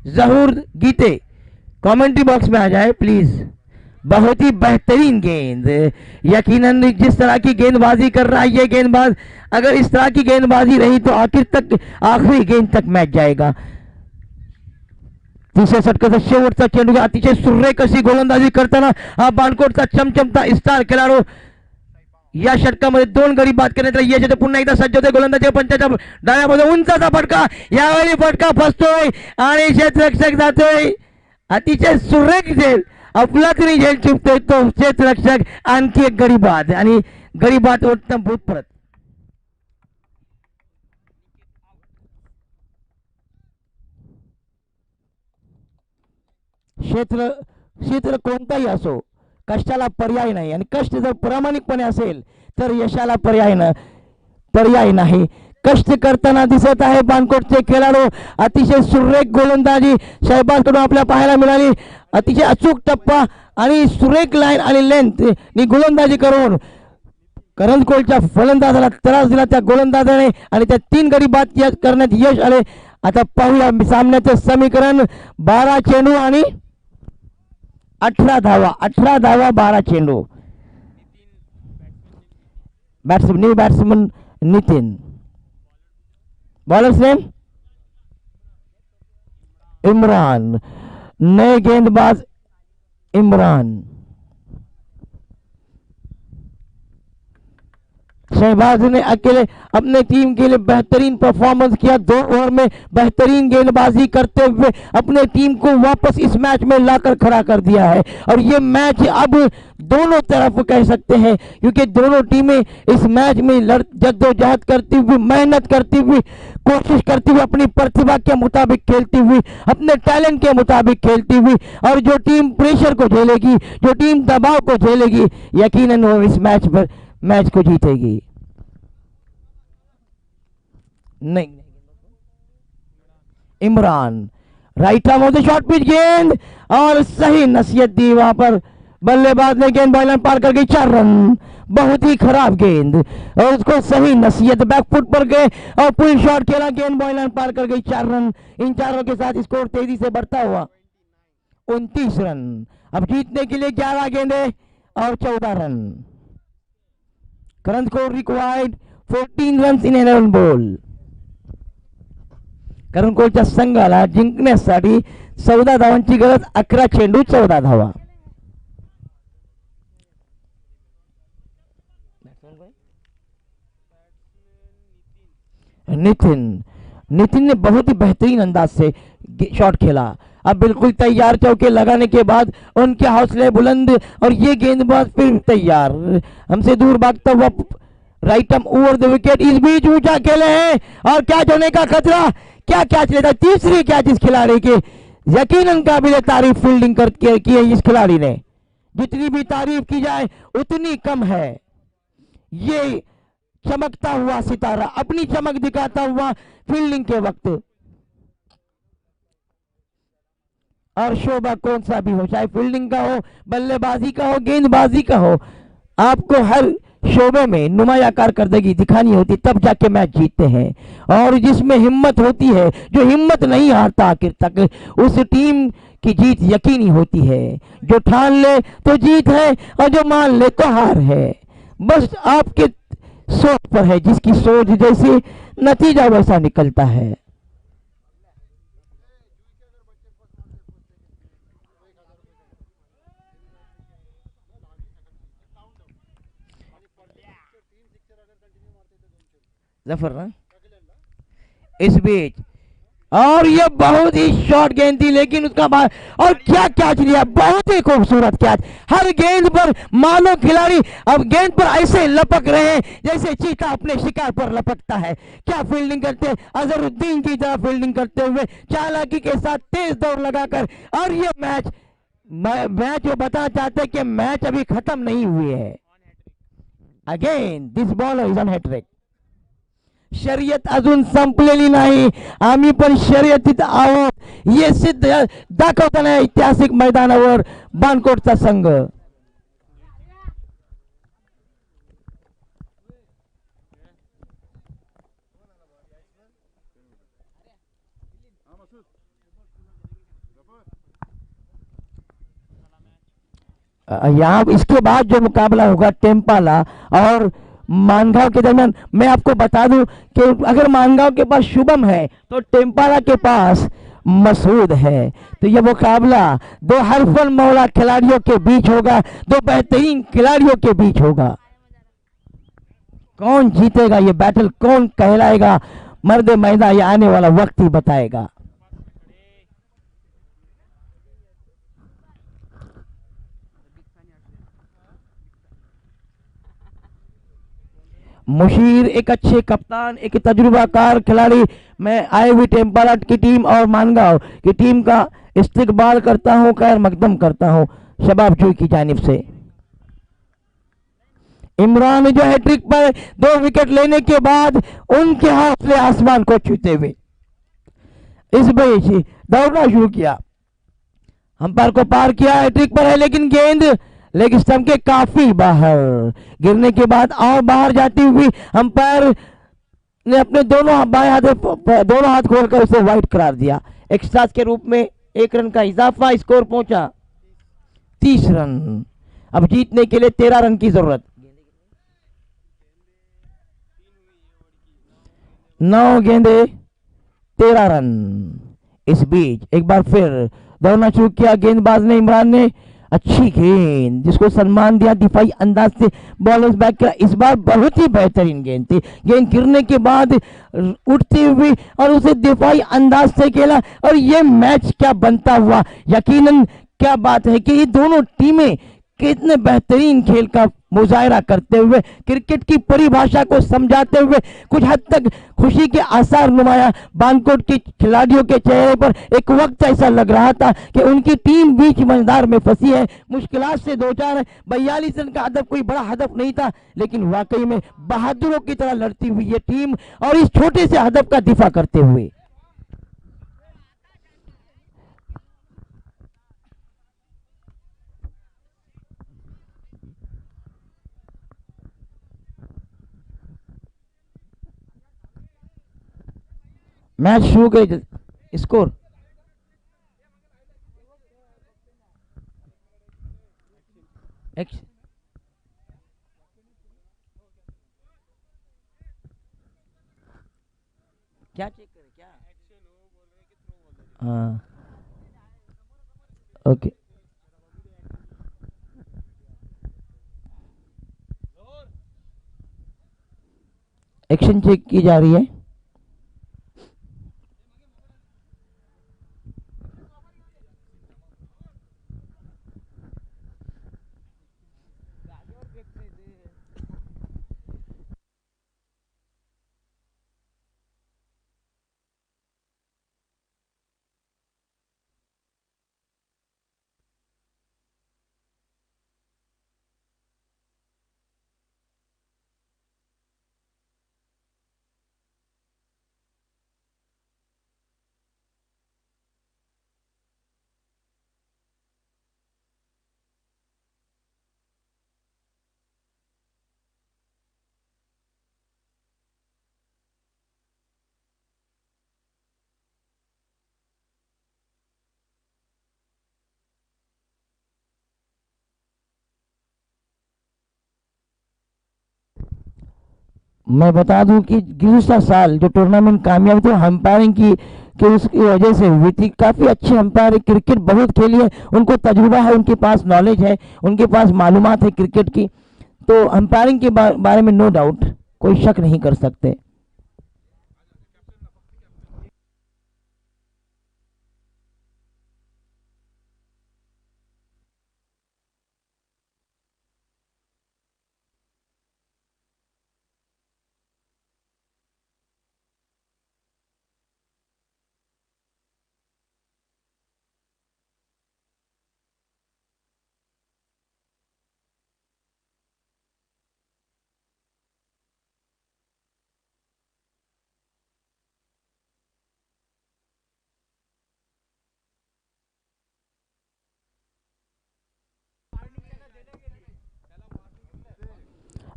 जहूर गीते commentary box में आ जाए please. बहुत ही बेहतरीन गेंद, यकीनन जिस तरह की गेंदबाजी कर रहा है ये गेंदबाज, अगर इस तरह की गेंदबाजी रही तो आखिरी गेंद तक मैच जाएगा। तिसऱ्या षटकाचा शेवटचा चेंडू, अतिशय सुरेख अशी गोलंदाजी करताना हा बाणकोटचा चमचमता स्टार खेळाडू या षटकामध्ये 2 गडी बाद करण्यात यश येते। पुन्हा एकदा सज्ज होते गोलंदाजी, पंचाच्या डाव्या बाजूला उंचाचा फटका, यावेळी फटका फसतोय आणि क्षेत्ररक्षक जातोय। अतिशय सुरेख झेल, अफलातून झेल चुकतोय तो क्षेत्ररक्षक। आणखी एक गडी बाद, आणि गडी बाद उत्तम भूत परत। क्षेत्र कोणताही असो, कष्टाला पर्याय नाही, आणि कष्ट जर प्रामाणिकपणे असेल तर यशाला पर्याय नाही। कष्ट करताना दिसत आहे बाणकोटचे खेळाडू। अतिशय सुरेख गोलंदाजी शहबाज कडून आपल्याला पाहायला मिळाली। अतिशय अचूक टप्पा आणि सुरेख लाईन आणि लेंथ नि गोलंदाजी करून करण कोलच्या फलंदाजाला त्रास दिला त्या गोलंदाजाने, आणि त्या 3 गडी बाद करण्यात यश आले। आता पाहूया सामन्याचे समीकरण। 12 चेंडू आणि 18 धावा, 12 चेंडू। Batsman Nitin, bowlers name Imran, नए गेंदबाज इमरान। शहबाज ने अकेले अपने टीम के लिए बेहतरीन परफॉर्मेंस किया, 2 ओवर में बेहतरीन गेंदबाजी करते हुए अपने टीम को वापस इस मैच में लाकर खड़ा कर दिया है। और ये मैच अब दोनों तरफ कह सकते हैं, क्योंकि दोनों टीमें इस मैच में जद्दोजहद करती हुई, मेहनत करती हुई, कोशिश करती हुई, अपनी प्रतिभा के मुताबिक खेलती हुई, अपने टैलेंट के मुताबिक खेलती हुई, और जो टीम प्रेशर को झेलेगी, जो टीम दबाव को झेलेगी, यकीनन वो इस मैच को जीतेगी। नहीं, Imran right arm of the short pitch गेंद, और सही नसीहत दी वहां पर बल्लेबाज ने, गेंद बॉयलर पार कर गई, 4 रन। बहुत ही खराब गेंद और उसको सही नसीहत, बैकफुट पर गए और पुल शॉट खेला, गेंद बॉयलर पार कर गई, 4 रन। इन 4 रनों के साथ स्कोर तेजी से बढ़ता हुआ 29 रन। अब जीतने के लिए 11 गेंदे और 14 run. Current score required 14 runs in 11 ball. कारण कोलच्या संघाला जिंकण्यासाठी 14 धावांची गरज, 11 चेंडू 14 धावा. नितिन ने बहुत ही बेहतरीन अंदाज से शॉट खेला. अब बिल्कुल तैयार, चौके लगाने के बाद उनके हौसले बुलंद और ये गेंदबाज फिर तैयार, हमसे दूर भागता हुआ right arm over the wicket. इस बीच ऊंचा खेले हैं और कैच होने का खतरा. क्या कैच लेता, तीसरी कैच इस खिलाड़ी के, यकीनन काबिल तारीफ फील्डिंग की है इस खिलाड़ी ने. जितनी भी तारीफ की जाए उतनी कम है. ये चमकता हुआ सितारा अपनी चमक दिखाता हुआ फील्डिंग के वक्त, और शोभा कौन सा भी हो, चाहे फील्डिंग का हो, बल्लेबाजी का हो, गेंदबाजी का हो, आपको हर शोबे में नुमाया कारकर्दगी दिखानी होती, तब जाके मैच जीतते हैं. और जिसमें हिम्मत होती है, जो हिम्मत नहीं हारता आखिर तक, उस टीम की जीत यकीनी होती है. जो ठान ले तो जीत है और जो मान ले तो हार है. बस आपके सोच पर है, जिसकी सोच जैसी नतीजा वैसा निकलता है. जफर ना इस बीच, और ये बहुत ही शॉर्ट गेंद थी, लेकिन उसका बाद और क्या कैच लिया, बहुत ही खूबसूरत कैच. हर गेंद पर मानो खिलाड़ी अब गेंद पर ऐसे लपक रहे हैं जैसे चीता अपने शिकार पर लपकता है. क्या फील्डिंग करते हैं, अजहरुद्दीन की तरह फील्डिंग करते हुए चालाकी के साथ तेज दौड़ लगाकर. और ये मैच वो बताना चाहते हैं कि मैच अभी खत्म नहीं हुई है. Again this bowler is on hat-trick. शर्यत अजून संपलेली नाही, आम्ही पण शर्यतीत आहोत हे सिद्ध दाखवताना ऐतिहासिक मैदानावर बानकोटचा संघ. यहाँ इसके बाद जो मुकाबला होगा टेम्पाला और मानगांव के दरमियान, मैं आपको बता दूं कि अगर मानगांव के पास शुभम है तो टेम्पाला के पास मसूद है. तो यह मुकाबला दो हरफल मौला खिलाड़ियों के बीच होगा, दो बेहतरीन खिलाड़ियों के बीच होगा. कौन जीतेगा, ये बैटल कौन कहलाएगा, मर्द मैदान ये आने वाला वक्त ही बताएगा. मुशीर एक अच्छे कप्तान, एक तजुर्बाकार खिलाड़ी. मैं आए हुई टेम्पाला की टीम और मानगांव की टीम का इस्तकबाल करता हूं, खैर मकदम करता हूं शबाब जोई की जानिब से. इमरान जो हैट्रिक पर 2 विकेट लेने के बाद उनके हौसले आसमान को छूते हुए इस बीच दौड़ना शुरू किया. अंपायर को पार किया, हैट्रिक पर है, लेकिन गेंद लेग स्टंप के काफी बाहर. गिरने के बाद और बाहर जाती हुई अंपायर ने अपने दोनों हाथ खोलकर उसे वाइड करार दिया. एक्स्ट्रास के रूप में 1 रन का इजाफा, स्कोर पहुंचा 30 रन. अब जीतने के लिए 13 रन की जरूरत. 9 गेंदे 13 रन. इस बीच एक बार फिर दौड़ना शुरू किया गेंदबाज ने, इमरान ने, अच्छी गेंद जिसको सम्मान दिया, दिफाई अंदाज से बॉलर्स बैक किया। इस बार बहुत ही बेहतरीन गेंद थी, गेंद गिरने के बाद उठती हुई और उसे दिफाई अंदाज से खेला और ये मैच क्या बनता हुआ। यकीनन क्या बात है कि ये दोनों टीमें कितने बेहतरीन खेल का मुजाहरा करते हुए, क्रिकेट की परिभाषा को समझाते हुए कुछ हद तक खुशी के आसार नुमाया बानकोट के खिलाड़ियों के चेहरे पर। एक वक्त ऐसा लग रहा था कि उनकी टीम बीच मंझधार में फंसी है, मुश्किलात से दो चार है। 42 रन का हदफ कोई बड़ा हदफ नहीं था, लेकिन वाकई में बहादुरों की तरह लड़ती हुई ये टीम और इस छोटे से हदफ का दिफा करते हुए। मैच शुरू करे, स्कोर क्या चेक करे क्या? हाँ ओके, एक्शन चेक की जा रही है। मैं बता दूं कि गुज़िश्ता साल जो टूर्नामेंट कामयाब थे अंपायरिंग की कि उसकी वजह से हुई थी। काफ़ी अच्छे अंपायर, क्रिकेट बहुत खेली है, उनको तजुर्बा है, उनके पास नॉलेज है, उनके पास मालूमात है क्रिकेट की, तो अंपायरिंग के बारे में नो डाउट कोई शक नहीं कर सकते।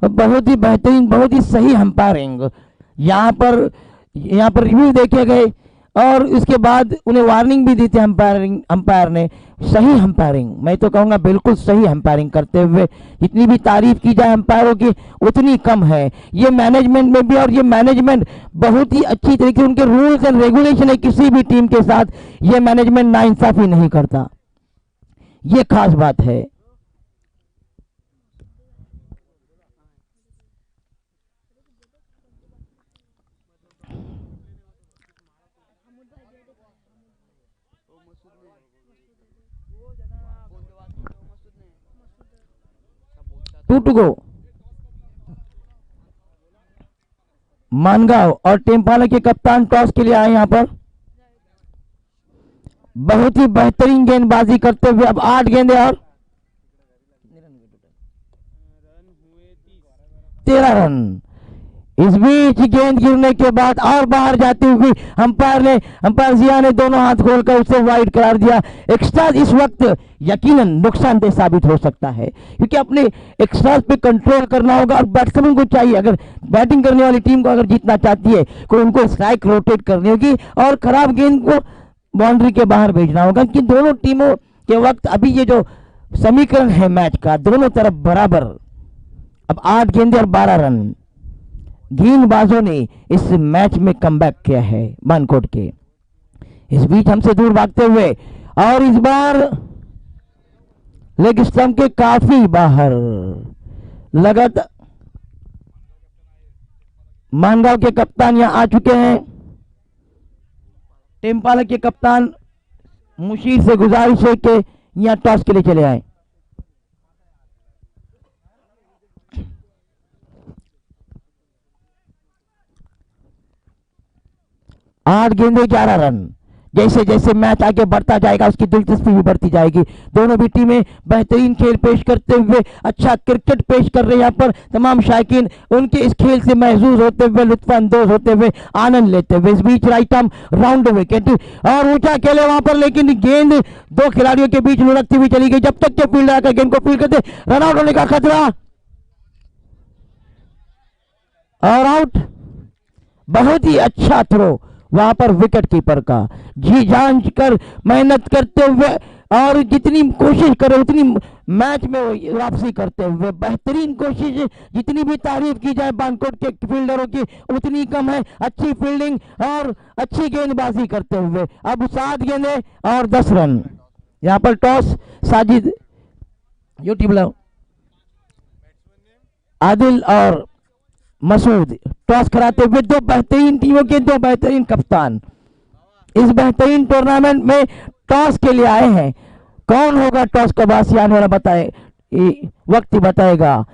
बहुत ही बेहतरीन, बहुत ही सही अंपायरिंग। यहाँ पर रिव्यू देखे गए और उसके बाद उन्हें वार्निंग भी दी थी अंपायर ने। सही अंपायरिंग, मैं तो कहूँगा बिल्कुल सही अंपायरिंग करते हुए। जितनी भी तारीफ की जाए अंपायरों की उतनी कम है ये मैनेजमेंट में भी, और ये मैनेजमेंट बहुत ही अच्छी तरीके से, उनके रूल्स एंड रेगुलेशन है, किसी भी टीम के साथ ये मैनेजमेंट नाइंसाफी नहीं करता, ये खास बात है। टू गो मानगांव और टेम्पाला के कप्तान टॉस के लिए आए यहाँ पर। बहुत ही बेहतरीन गेंदबाजी करते हुए अब 8 गेंदें और 13 रन। इस बीच गेंद गिरने के बाद और बाहर जाती हुई अंपायर जिया ने दोनों हाथ खोलकर उसे वाइड करार दिया। एक्स्ट्रा इस वक्त यकीनन नुकसानदेह साबित हो सकता है, क्योंकि अपने एक्स्ट्रा पे कंट्रोल करना होगा और बैट्समैन को चाहिए, अगर बैटिंग करने वाली टीम को अगर जीतना चाहती है तो उनको स्ट्राइक रोटेट करनी होगी और खराब गेंद को बाउंड्री के बाहर भेजना होगा। कि दोनों टीमों के वक्त अभी ये जो समीकरण है मैच का, दोनों तरफ बराबर। अब 8 गेंदें और 12 रन। गेंदबाजों ने इस मैच में कमबैक किया है बानकोट के। इस बीच हमसे दूर भागते हुए और इस बार लेग स्टंप के काफी बाहर। लगातार मानगांव के कप्तान यहां आ चुके हैं। टेम्पाला के कप्तान मुशीर से गुजारिश है कि यहां टॉस के लिए चले आए। आठ गेंदे 11 रन। जैसे जैसे मैच आगे बढ़ता जाएगा उसकी दिलचस्पी भी बढ़ती जाएगी। दोनों भी टीमें बेहतरीन खेल पेश करते हुए अच्छा क्रिकेट पेश कर रहे हैं। यहाँ पर तमाम शायकीन उनके इस खेल से महसूस होते हुए लुत्फानंदोज होते हुए आनंद लेते हुए। इस बीच राइट आर्म राउंड विकेट और ऊंचा खेले वहां पर, लेकिन गेंद दो खिलाड़ियों के बीच लुढ़कती हुई चली गई। जब तक के फील्डर आकर गेंद को फील्ड करते, रन आउट होने का खतरा और आउट। बहुत ही अच्छा थ्रो वहां पर विकेट कीपर का, जी जान कर मेहनत करते हुए और जितनी कोशिश करे उतनी मैच में वापसी करते हुए बेहतरीन कोशिश। जितनी भी तारीफ की जाए बानकोट के फील्डरों की उतनी कम है। अच्छी फील्डिंग और अच्छी गेंदबाजी करते हुए अब 7 गेंदें और 10 रन। यहां पर टॉस साजिद यूट्यूब आदिल और मसूद टॉस कराते हुए दो बेहतरीन टीमों के दो बेहतरीन कप्तान इस बेहतरीन टूर्नामेंट में टॉस के लिए आए हैं। कौन होगा टॉस का बासी आने वाला बताए वक्त ही बताएगा।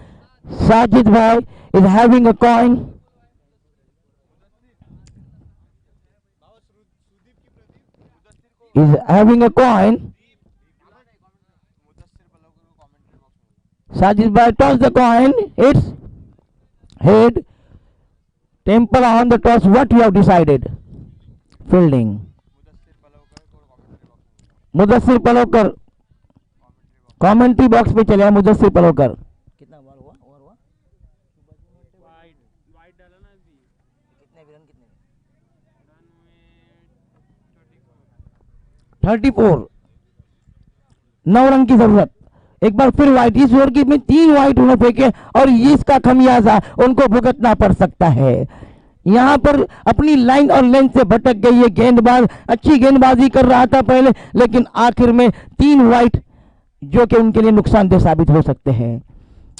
साजिद भाई is having a coin. Is having a coin. Sajid भाई toss the coin. It's head. Temple on the toss. What you have decided? Fielding. Mudassir Palokar commentary box पे चले। मुदस्सिर पलोकर कितना बॉल हुआ? ओवर हुआ? वाइड डाला ना अभी। कितने रन? 34। 9 रन की जरूरत। एक बार फिर वाइट। इस ओवर की में 3 वाइट उन्होंने फेंके और इसका खमियाजा उनको भुगतना पड़ सकता है। यहां पर अपनी लाइन और लेंथ से भटक गई है गेंदबाज। अच्छी गेंदबाजी कर रहा था पहले, लेकिन आखिर में 3 वाइट जो कि उनके लिए नुकसानदेह साबित हो सकते हैं।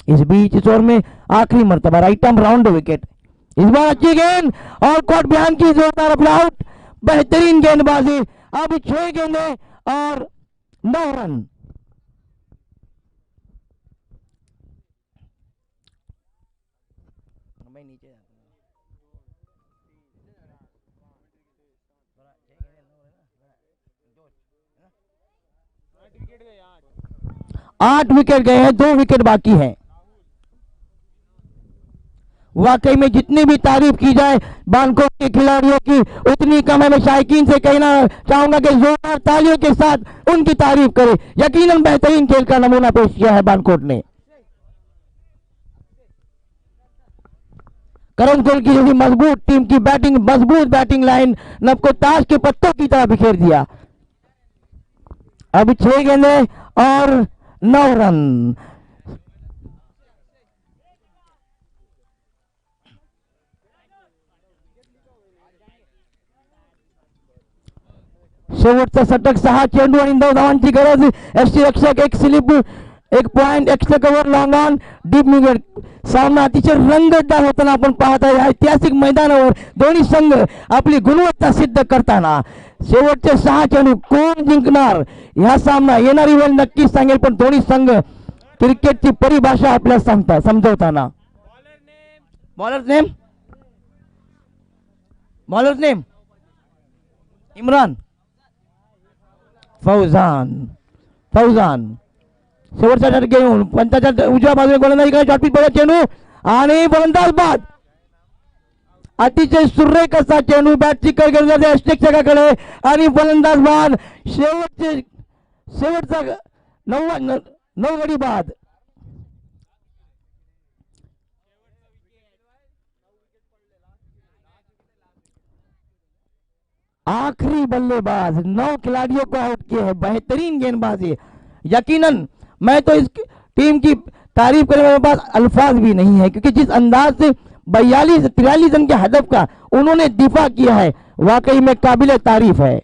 इस बीच इस ओवर में आखिरी मर्तबा राइट आर्म राउंड विकेट। इस बार अच्छी गेंद और कॉट बयान की जोरदार आउट। बेहतरीन गेंदबाजी। अब 6 गेंदें और 9 रन। नीचे 8 विकेट गए हैं। 2 विकेट बाकी हैं। वाकई में जितनी भी तारीफ की जाए बानकोट के खिलाड़ियों की उतनी कम है। मैं शायकीन से कहना चाहूंगा कि जोरदार तालियों के साथ उनकी तारीफ करें। यकीनन बेहतरीन खेल का नमूना पेश किया है बानकोट ने। करण कोल की जैसी मजबूत टीम की बैटिंग, मजबूत बैटिंग लाइन नब को ताश के पत्तों की तरह बिखेर दिया। अब 6 गेंदें और 9 रन। शेवटचा षटक 6 चेंडू आणि 9 धावांची गरज। एसटी रक्षक एक slip, 1 point, extra cover, long on, deep mid. सामना अतिशय रंगतदार होताना आपण पाहत आहे। ऐतिहासिक मैदानावर दोन्ही संघ आपली गुणवत्ता सिद्ध करताना शेवटचे 6 चेंडू कोण जिंकणार हा सामना येणारी वेळ नक्कीच सांगेल। पण दोन्ही संघ क्रिकेटची परिभाषा आपल्याला सांगता समजवताना। बॉलर नेम इम्रान, फौजान शेवटचा षटक घेऊन पंचाच्या उजव्या बाजूने गोलंदाजी करत शॉर्टपिच पडत चेंडू आणि गोलंदाज बाद। अतिशय सुरेख असा चेंडू बॅट चिकल गेला अष्टक्षकाकडे आणि गोलंदाज बाद। शेवटचा 9 गडी बाद। आखिरी बल्लेबाज 9 खिलाड़ियों को आउट किए हैं। बेहतरीन गेंदबाजी। यकीनन मैं तो इस टीम की तारीफ करने मेरे पास अल्फाज भी नहीं है, क्योंकि जिस अंदाज से 43 रन के हदफ का उन्होंने दिफा किया है वाकई में काबिल तारीफ है।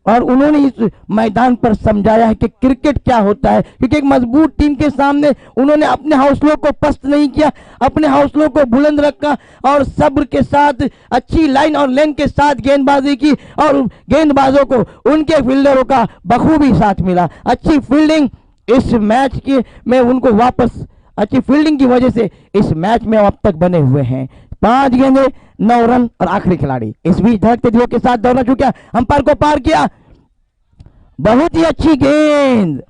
और उन्होंने इस मैदान पर समझाया है कि क्रिकेट क्या होता है, क्योंकि एक मजबूत टीम के सामने उन्होंने अपने हौसलों को पस्त नहीं किया, अपने हौसलों को बुलंद रखा और सब्र के साथ अच्छी लाइन और लेन के साथ गेंदबाजी की और गेंदबाजों को उनके फील्डरों का बखूबी साथ मिला। अच्छी फील्डिंग इस मैच के में उनको वापस अच्छी फील्डिंग की वजह से इस मैच में अब तक बने हुए हैं। 5 गेंदे 9 रन और आखिरी खिलाड़ी इस बीच धड़कते दिलों के साथ दौड़ना चुका, अंपायर को पार किया, बहुत ही अच्छी गेंद।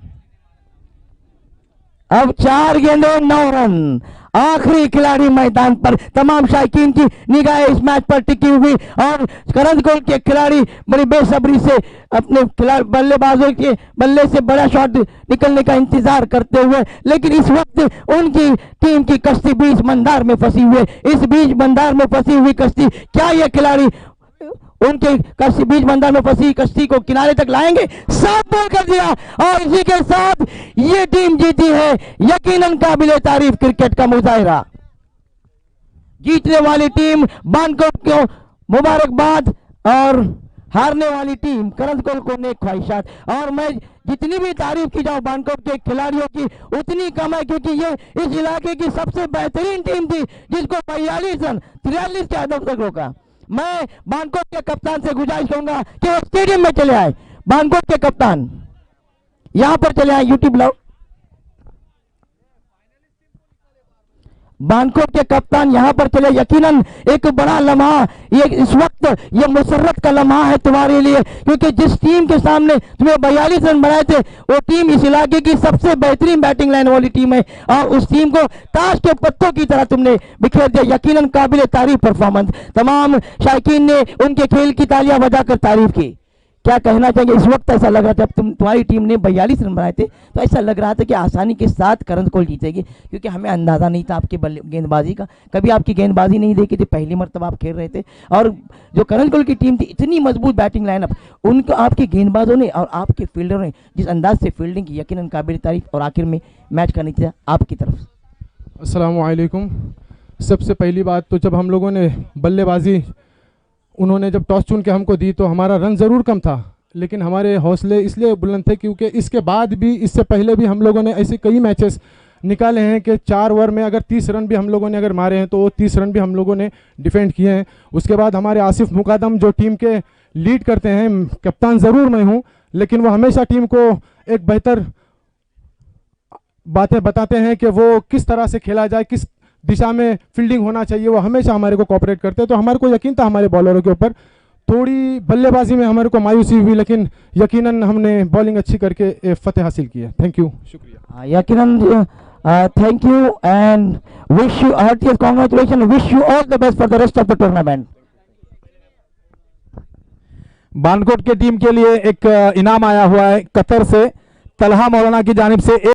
अब 4 गेंदे 9 रन, आखिरी खिलाड़ी मैदान पर। तमाम शायकीन की निगाहें इस मैच पर टिकी हुई और करंज गोल के खिलाड़ी बड़ी बेसब्री से अपने बल्लेबाजों के बल्ले से बड़ा शॉट निकलने का इंतजार करते हुए, लेकिन इस वक्त उनकी टीम की कश्ती बीच मंदार में फंसी हुई। इस बीच मंदार में फंसी हुई कश्ती, क्या ये खिलाड़ी उनके कश्ती बीच मंदार में फंसी कश्ती को किनारे तक लाएंगे? साफ बॉल कर दिया और इसी के साथ ये टीम जीती है। यकीनन काबिले तारीफ क्रिकेट का मुजाहिरा। जीतने वाली टीम बानकोट को मुबारकबाद और हारने वाली टीम करंजकोल को नेक ख्वाहिशात। और मैं जितनी भी तारीफ की जाऊं बानकोट के खिलाड़ियों की उतनी कम है, क्योंकि ये इस इलाके की सबसे बेहतरीन टीम थी जिसको 42 रन 43 के अदब तक रोका। मैं बानकोट के कप्तान से गुजारिश करूंगा कि वो स्टेडियम में चले आए। बानकोट के कप्तान यहां पर चले आए, यूट्यूब लाओ। बानकोट के कप्तान यहां पर चले। यकीनन एक बड़ा लम्हा ये इस वक्त ये मुसर्रत का लम्हा है तुम्हारे लिए, क्योंकि जिस टीम के सामने तुम्हें 42 रन बनाए थे वो टीम इस इलाके की सबसे बेहतरीन बैटिंग लाइन वाली टीम है और उस टीम को ताश के पत्तों की तरह तुमने बिखेर दिया। यकीनन काबिल तारीफ परफॉर्मेंस। तमाम शायकीन ने उनके खेल की तालियां बजाकर तारीफ की। क्या कहना चाहेंगे? इस वक्त ऐसा लग रहा था, जब तुम्हारी टीम ने 42 रन बनाए थे तो ऐसा लग रहा था कि आसानी के साथ करंजकोल जीतेगी, क्योंकि हमें अंदाज़ा नहीं था आपकी गेंदबाजी का। कभी आपकी गेंदबाजी नहीं देखी थी, पहली मरतबा आप खेल रहे थे और जो करंजकोल की टीम थी इतनी मजबूत बैटिंग लाइनअप, उनको आपके गेंदबाजों ने और आपके फील्डरों ने जिस अंदाज से फील्डिंग की, यकीनन काबिल तारीफ। और आखिर में मैच का नतीजा आपकी तरफ। अस्सलाम वालेकुम। सबसे पहली बात तो जब हम लोगों ने बल्लेबाजी उन्होंने जब टॉस चुन के हमको दी तो हमारा रन ज़रूर कम था, लेकिन हमारे हौसले इसलिए बुलंद थे क्योंकि इसके बाद भी इससे पहले भी हम लोगों ने ऐसे कई मैचेस निकाले हैं कि 4 ओवर में अगर 30 रन भी हम लोगों ने अगर मारे हैं तो वो 30 रन भी हम लोगों ने डिफेंड किए हैं। उसके बाद हमारे आसिफ मुकादम जो टीम के लीड करते हैं, कप्तान ज़रूर मैं हूँ, लेकिन वो हमेशा टीम को एक बेहतर बातें बताते हैं कि वो किस तरह से खेला जाए, किस दिशा में फील्डिंग होना चाहिए। वो हमेशा हमारे को कोऑपरेट करते हैं, तो हमारे को यकीन था हमारे बॉलरों के ऊपर। थोड़ी बल्लेबाजी में हमारे को मायूसी हुई, लेकिन यकीनन हमने बॉलिंग अच्छी करके फतेह हासिल की है। थैंक यू, शुक्रिया। यकीनन thank you and wish you heartiest congratulation, wish you all the best for the rest of the tournament. Bankot के टीम के लिए एक इनाम आया हुआ है कतर से, तलहा मौलाना की जानिब से।